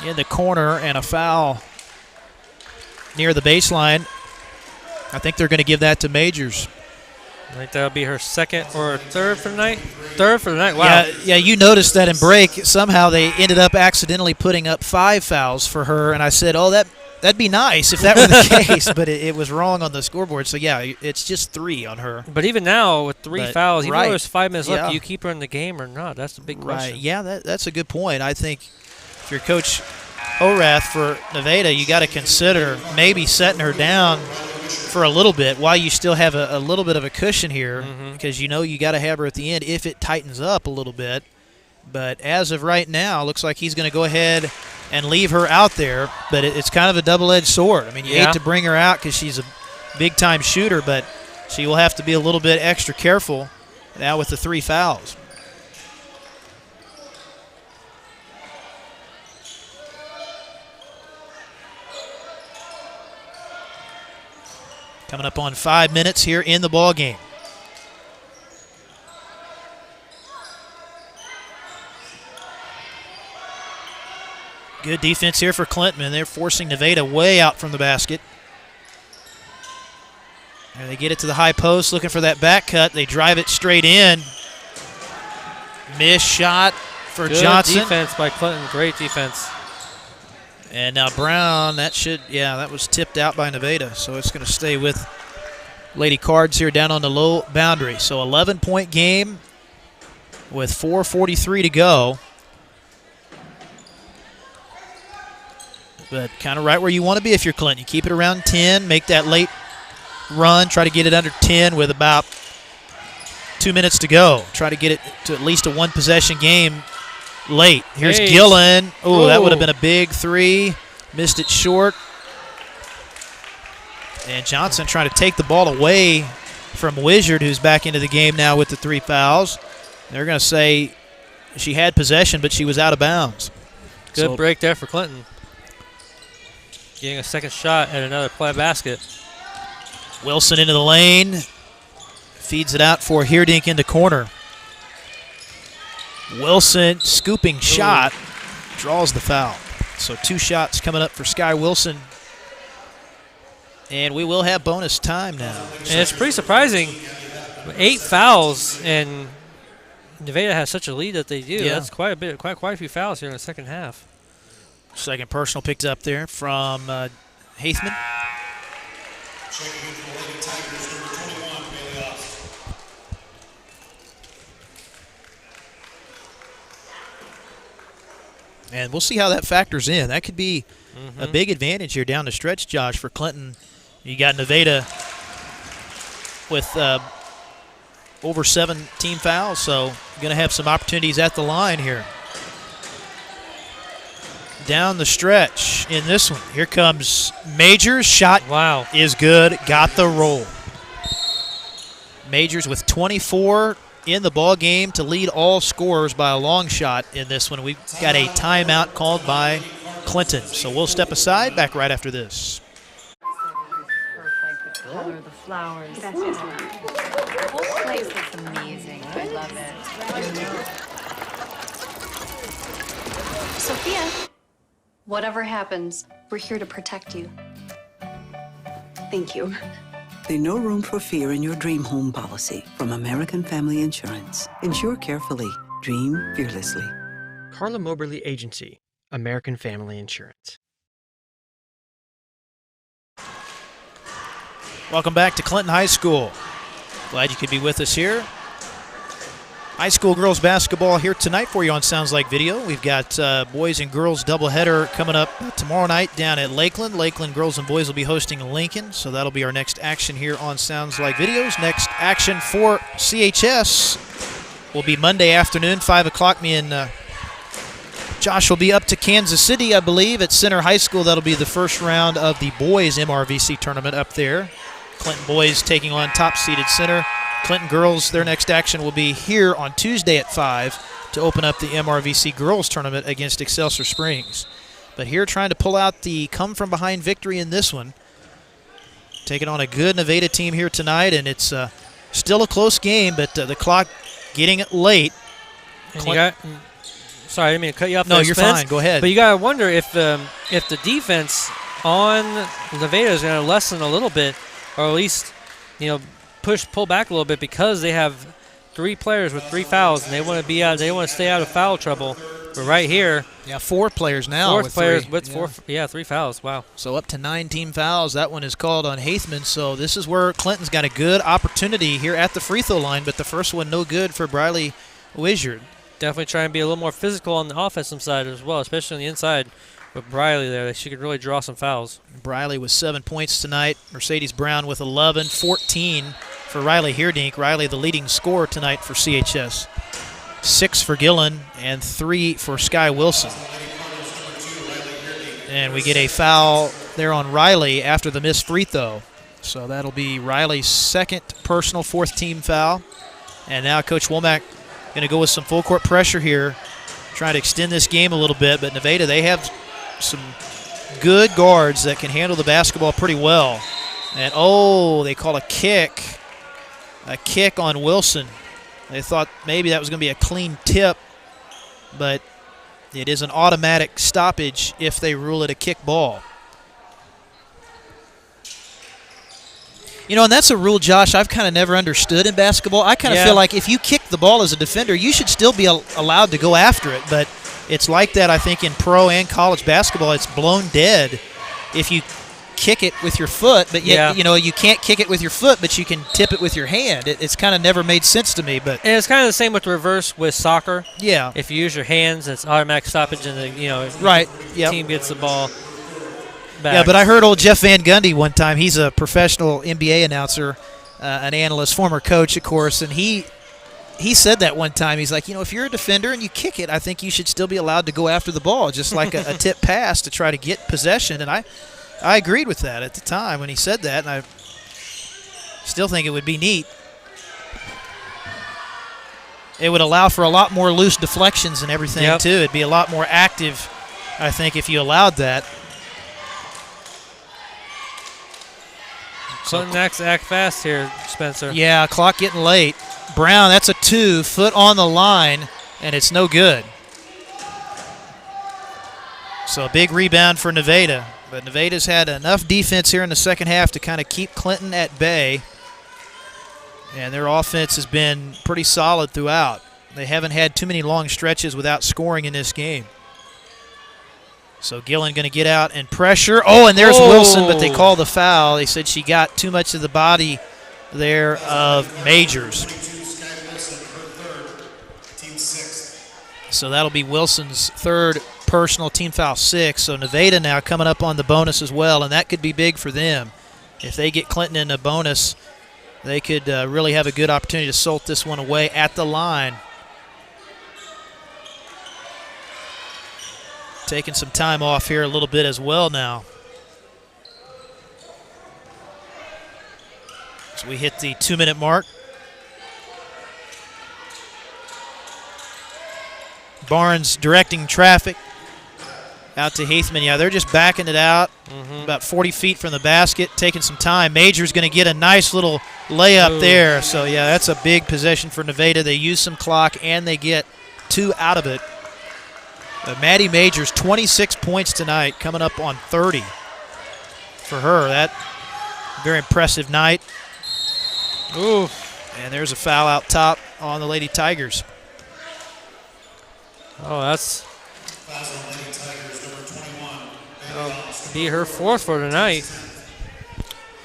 in the corner, and a foul near the baseline. I think they're going to give that to Majors. I think that'll be her second or third for the night. Third for the night. Wow. Yeah, you noticed that in break. Somehow they ended up accidentally putting up 5 fouls for her, and I said, oh, that'd be nice if that were the case, but it was wrong on the scoreboard. So, yeah, it's just 3 on her. But even now with 3 fouls, even though there's 5 minutes left, yeah. do you keep her in the game or not? That's the big question. Right. Yeah, that's a good point. I think if you're Coach Horath for Nevada, you got to consider maybe setting her down for a little bit while you still have a little bit of a cushion here, because you know you got to have her at the end if it tightens up a little bit. But as of right now, looks like he's going to go ahead and leave her out there, but it's kind of a double-edged sword. I mean, you hate to bring her out because she's a big-time shooter, but she will have to be a little bit extra careful now with the 3 fouls. Coming up on 5 minutes here in the ball game. Good defense here for Clinton, and they're forcing Nevada way out from the basket. And they get it to the high post, looking for that back cut. They drive it straight in. Missed shot for Johnson. Good defense by Clinton. Great defense. And now Brown, that was tipped out by Nevada, so it's going to stay with Lady Cards here down on the low boundary. So 11-point game with 4:43 to go. But kind of right where you want to be if you're Clinton. You keep it around 10, make that late run, try to get it under 10 with about 2 minutes to go. Try to get it to at least a one-possession game late. Here's Gillen. Oh, that would have been a big 3. Missed it short. And Johnson trying to take the ball away from Wizard, who's back into the game now with the 3 fouls. They're going to say she had possession, but she was out of bounds. Good break there for Clinton. Getting a second shot at another play basket. Wilson into the lane. Feeds it out for Heerdink in the corner. Wilson, scooping shot, draws the foul. So 2 shots coming up for Sky Wilson. And we will have bonus time now. And it's pretty surprising. 8 fouls, and Nevada has such a lead that they do. Yeah. That's quite a few fouls here in the second half. Second personal picked up there from Haithman. And we'll see how that factors in. That could be a big advantage here down the stretch, Josh, for Clinton. You got Nevada with over 7 team fouls, so going to have some opportunities at the line here. Down the stretch in this one. Here comes Majors. Shot is good. Got the roll. Majors with 24 in the ball game to lead all scorers by a long shot in this one. We've got a timeout called by Clinton. So we'll step aside. Back right after this. Perfect. The color, the flowers. The whole place looks amazing. I love it. Sophia, whatever happens, we're here to protect you. Thank you. There's no room for fear in your dream home policy from American Family Insurance. Insure carefully. Dream fearlessly. CARLA MOBERLY Agency, American Family Insurance. Welcome back to Clinton High School. Glad you could be with us here. High school girls basketball here tonight for you on Sounds Like Video. We've got boys and girls doubleheader coming up tomorrow night down at Lakeland. Lakeland girls and boys will be hosting Lincoln, so that'll be our next action here on Sounds Like Videos. Next action for CHS will be Monday afternoon, 5 o'clock. Me and Josh will be up to Kansas City, I believe, at Center High School. That'll be the first round of the boys MRVC tournament up there. Clinton boys taking on top-seeded Center. Clinton girls, their next action will be here on Tuesday at 5 to open up the MRVC girls tournament against Excelsior Springs. But here trying to pull out the come-from-behind victory in this one. Taking on a good Nevada team here tonight, and it's still a close game, but the clock getting it late. And you got, sorry, I didn't mean to cut you off. No, you're fine. Go ahead. But you got to wonder if the defense on Nevada is going to lessen a little bit, or at least, pull back a little bit, because they have 3 players with 3 fouls, and they want to stay out of foul trouble. But right here, 4 players now. 4 players with 3 fouls. Wow. So up to 9 team fouls. That one is called on Haithman. So this is where Clinton's got a good opportunity here at the free throw line, but the first one no good for Briley Wizard. Definitely try and be a little more physical on the offensive side as well, especially on the inside with Briley there. She could really draw some fouls. Briley with 7 points tonight. Mercedes Brown with 11, 14 for Riley Heerdink. Riley the leading scorer tonight for CHS. 6 for Gillen and 3 for Sky Wilson. And we get a foul there on Riley after the missed free throw. So that'll be Riley's second personal 4th team foul. And now Coach Womack going to go with some full court pressure here, trying to extend this game a little bit. But Nevada, they have some good guards that can handle the basketball pretty well. And, they call a kick on Wilson. They thought maybe that was going to be a clean tip, but it is an automatic stoppage if they rule it a kick ball. And that's a rule, Josh, I've kind of never understood in basketball. I kind of feel like if you kick the ball as a defender, you should still be allowed to go after it, but it's like that, I think, in pro and college basketball. It's blown dead if you kick it with your foot, but yet, you can't kick it with your foot, but you can tip it with your hand. It's kind of never made sense to me. But and it's kind of the same with reverse with soccer. Yeah. If you use your hands, it's automatic stoppage, and the team gets the ball back. Yeah, but I heard old Jeff Van Gundy one time. He's a professional NBA announcer, an analyst, former coach, of course, and he said that one time. He's like, if you're a defender and you kick it, I think you should still be allowed to go after the ball, just like a tip pass to try to get possession. And I agreed with that at the time when he said that, and I still think it would be neat. It would allow for a lot more loose deflections and everything, too. It'd be a lot more active, I think, if you allowed that. Clinton act fast here, Spencer. Yeah, clock getting late. Brown, that's a 2, foot on the line, and it's no good. So a big rebound for Nevada. But Nevada's had enough defense here in the second half to kind of keep Clinton at bay. And their offense has been pretty solid throughout. They haven't had too many long stretches without scoring in this game. So Gillen going to get out and pressure. And there's Wilson, but they call the foul. They said she got too much of the body there of Majors. So that'll be Wilson's 3rd personal, team foul 6. So Nevada now coming up on the bonus as well, and that could be big for them. If they get Clinton in a bonus, they could really have a good opportunity to salt this one away at the line. Taking some time off here a little bit as well now. So we hit the 2-minute mark. Barnes directing traffic out to Heathman. Yeah, they're just backing it out about 40 feet from the basket, taking some time. Major's going to get a nice little layup there. So, yeah, that's a big possession for Nevada. They use some clock, and they get 2 out of it. Maddie Majors, 26 points tonight, coming up on 30 for her. That very impressive night. Ooh. And there's a foul out top on the Lady Tigers. Oh, that'll be her 4th for tonight.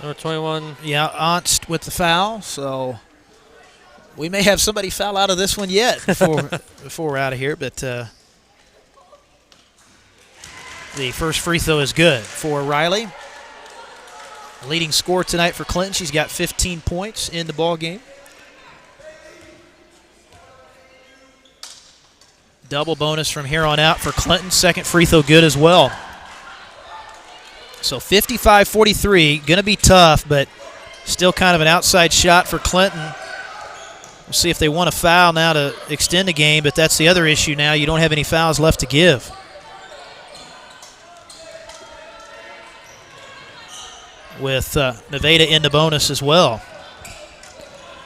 Number 21. Yeah, Ernst with the foul, so we may have somebody foul out of this one yet before we're out of here, but the first free throw is good for Riley. Leading scorer tonight for Clinton. She's got 15 points in the ball game. Double bonus from here on out for Clinton. Second free throw good as well. So 55-43, going to be tough, but still kind of an outside shot for Clinton. We'll see if they want a foul now to extend the game, but that's the other issue now. You don't have any fouls left to give. With Nevada in the bonus as well.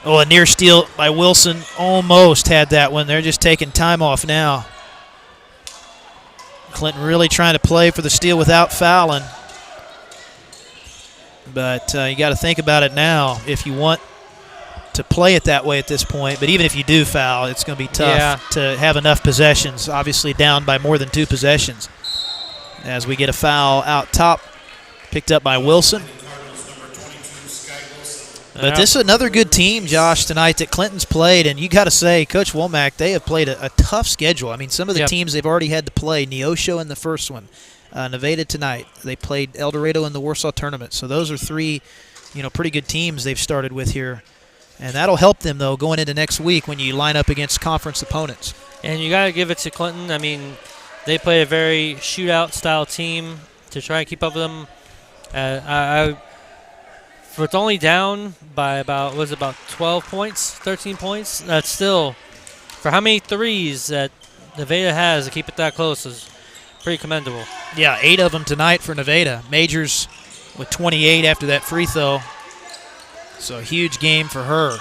Oh, a near steal by Wilson. Almost had that one. They're just taking time off now. Clinton really trying to play for the steal without fouling. But you got to think about it now if you want to play it that way at this point. But even if you do foul, it's going to be tough to have enough possessions. Obviously down by more than 2 possessions. As we get a foul out top, picked up by Wilson. But this is another good team, Josh, tonight that Clinton's played. And you got to say, Coach Womack, they have played a tough schedule. I mean, some of the teams they've already had to play, Neosho in the first one, Nevada tonight. They played El Dorado in the Warsaw tournament. So those are 3, pretty good teams they've started with here. And that'll help them, though, going into next week when you line up against conference opponents. And you got to give it to Clinton. I mean, they play a very shootout-style team to try and keep up with them. If it's only down by about 12 points, 13 points, that's still, for how many threes that Nevada has to keep it that close is pretty commendable. Yeah, 8 of them tonight for Nevada. Majors with 28 after that free throw. So a huge game for her.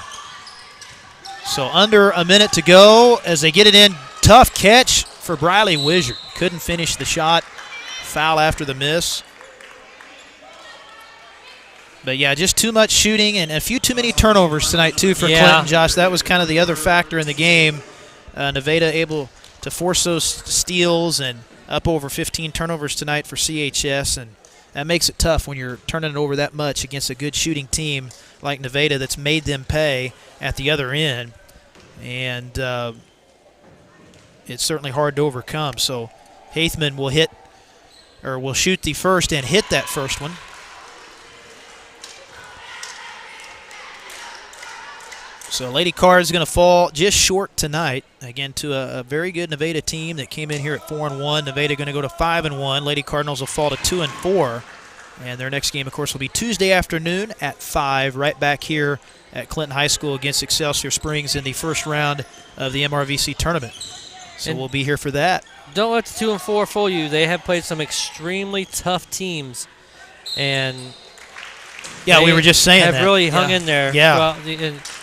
So under a minute to go as they get it in. Tough catch for Briley Wizard. Couldn't finish the shot. Foul after the miss. But, yeah, just too much shooting and a few too many turnovers tonight, too, for Clinton, Josh. That was kind of the other factor in the game. Nevada able to force those steals and up over 15 turnovers tonight for CHS. And that makes it tough when you're turning it over that much against a good shooting team like Nevada that's made them pay at the other end. And it's certainly hard to overcome. So Heathman will shoot the first and hit that first one. So Lady Card is going to fall just short tonight, again, to a very good Nevada team that came in here at 4-1. Nevada going to go to 5-1. Lady Cardinals will fall to 2-4. And their next game, of course, will be Tuesday afternoon at 5, right back here at Clinton High School against Excelsior Springs in the first round of the MRVC tournament. So we'll be here for that. Don't let the 2-4 fool you. They have played some extremely tough teams. And yeah, we were just saying have really hung in there. Yeah.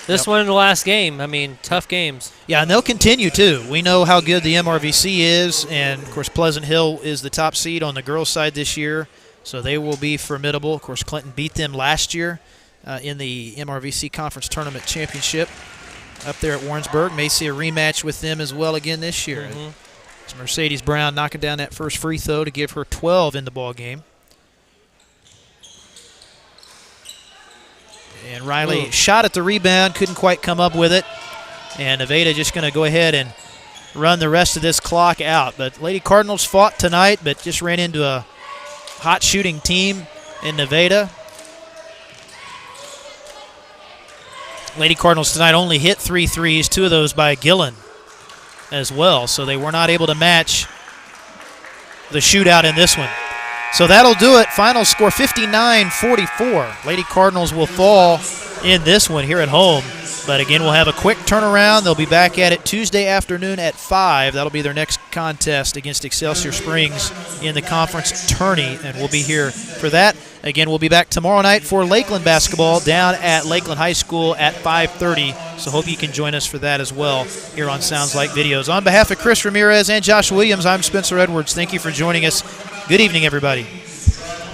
This one in the last game, I mean, tough games. Yeah, and they'll continue, too. We know how good the MRVC is, and, of course, Pleasant Hill is the top seed on the girls' side this year, so they will be formidable. Of course, Clinton beat them last year in the MRVC Conference Tournament Championship up there at Warrensburg. May see a rematch with them as well again this year. It's Mercedes Brown knocking down that first free throw to give her 12 in the ball game. And Riley shot at the rebound, couldn't quite come up with it. And Nevada just going to go ahead and run the rest of this clock out. But Lady Cardinals fought tonight, but just ran into a hot shooting team in Nevada. Lady Cardinals tonight only hit 3 threes, 2 of those by Gillen as well, so they were not able to match the shootout in this one. So that'll do it. Final score 59-44. Lady Cardinals will fall in this one here at home. But again, we'll have a quick turnaround. They'll be back at it Tuesday afternoon at 5. That'll be their next contest against Excelsior Springs in the conference tourney, and we'll be here for that. Again, we'll be back tomorrow night for Lakeland basketball down at Lakeland High School at 5:30. So hope you can join us for that as well here on Sounds Like Videos. On behalf of Chris Ramirez and Josh Williams, I'm Spencer Edwards. Thank you for joining us. Good evening, everybody.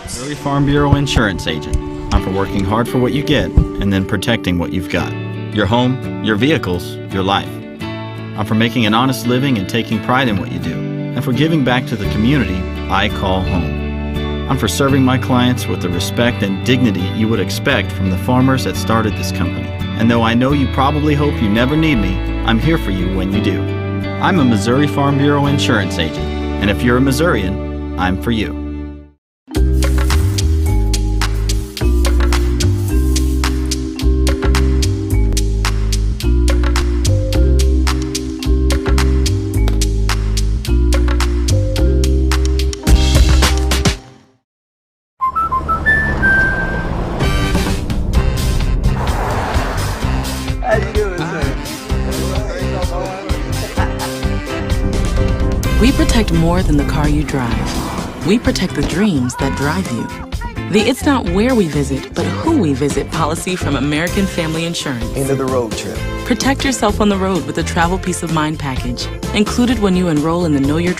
Missouri Farm Bureau Insurance Agent. I'm for working hard for what you get and then protecting what you've got. Your home, your vehicles, your life. I'm for making an honest living and taking pride in what you do, and for giving back to the community I call home. I'm for serving my clients with the respect and dignity you would expect from the farmers that started this company. And though I know you probably hope you never need me, I'm here for you when you do. I'm a Missouri Farm Bureau Insurance Agent, and if you're a Missourian, I'm for you. We protect more than the car you drive. We protect the dreams that drive you. The It's Not Where We Visit, but Who We Visit policy from American Family Insurance. End of the road trip. Protect yourself on the road with the Travel Peace of Mind package, included when you enroll in the Know Your Driver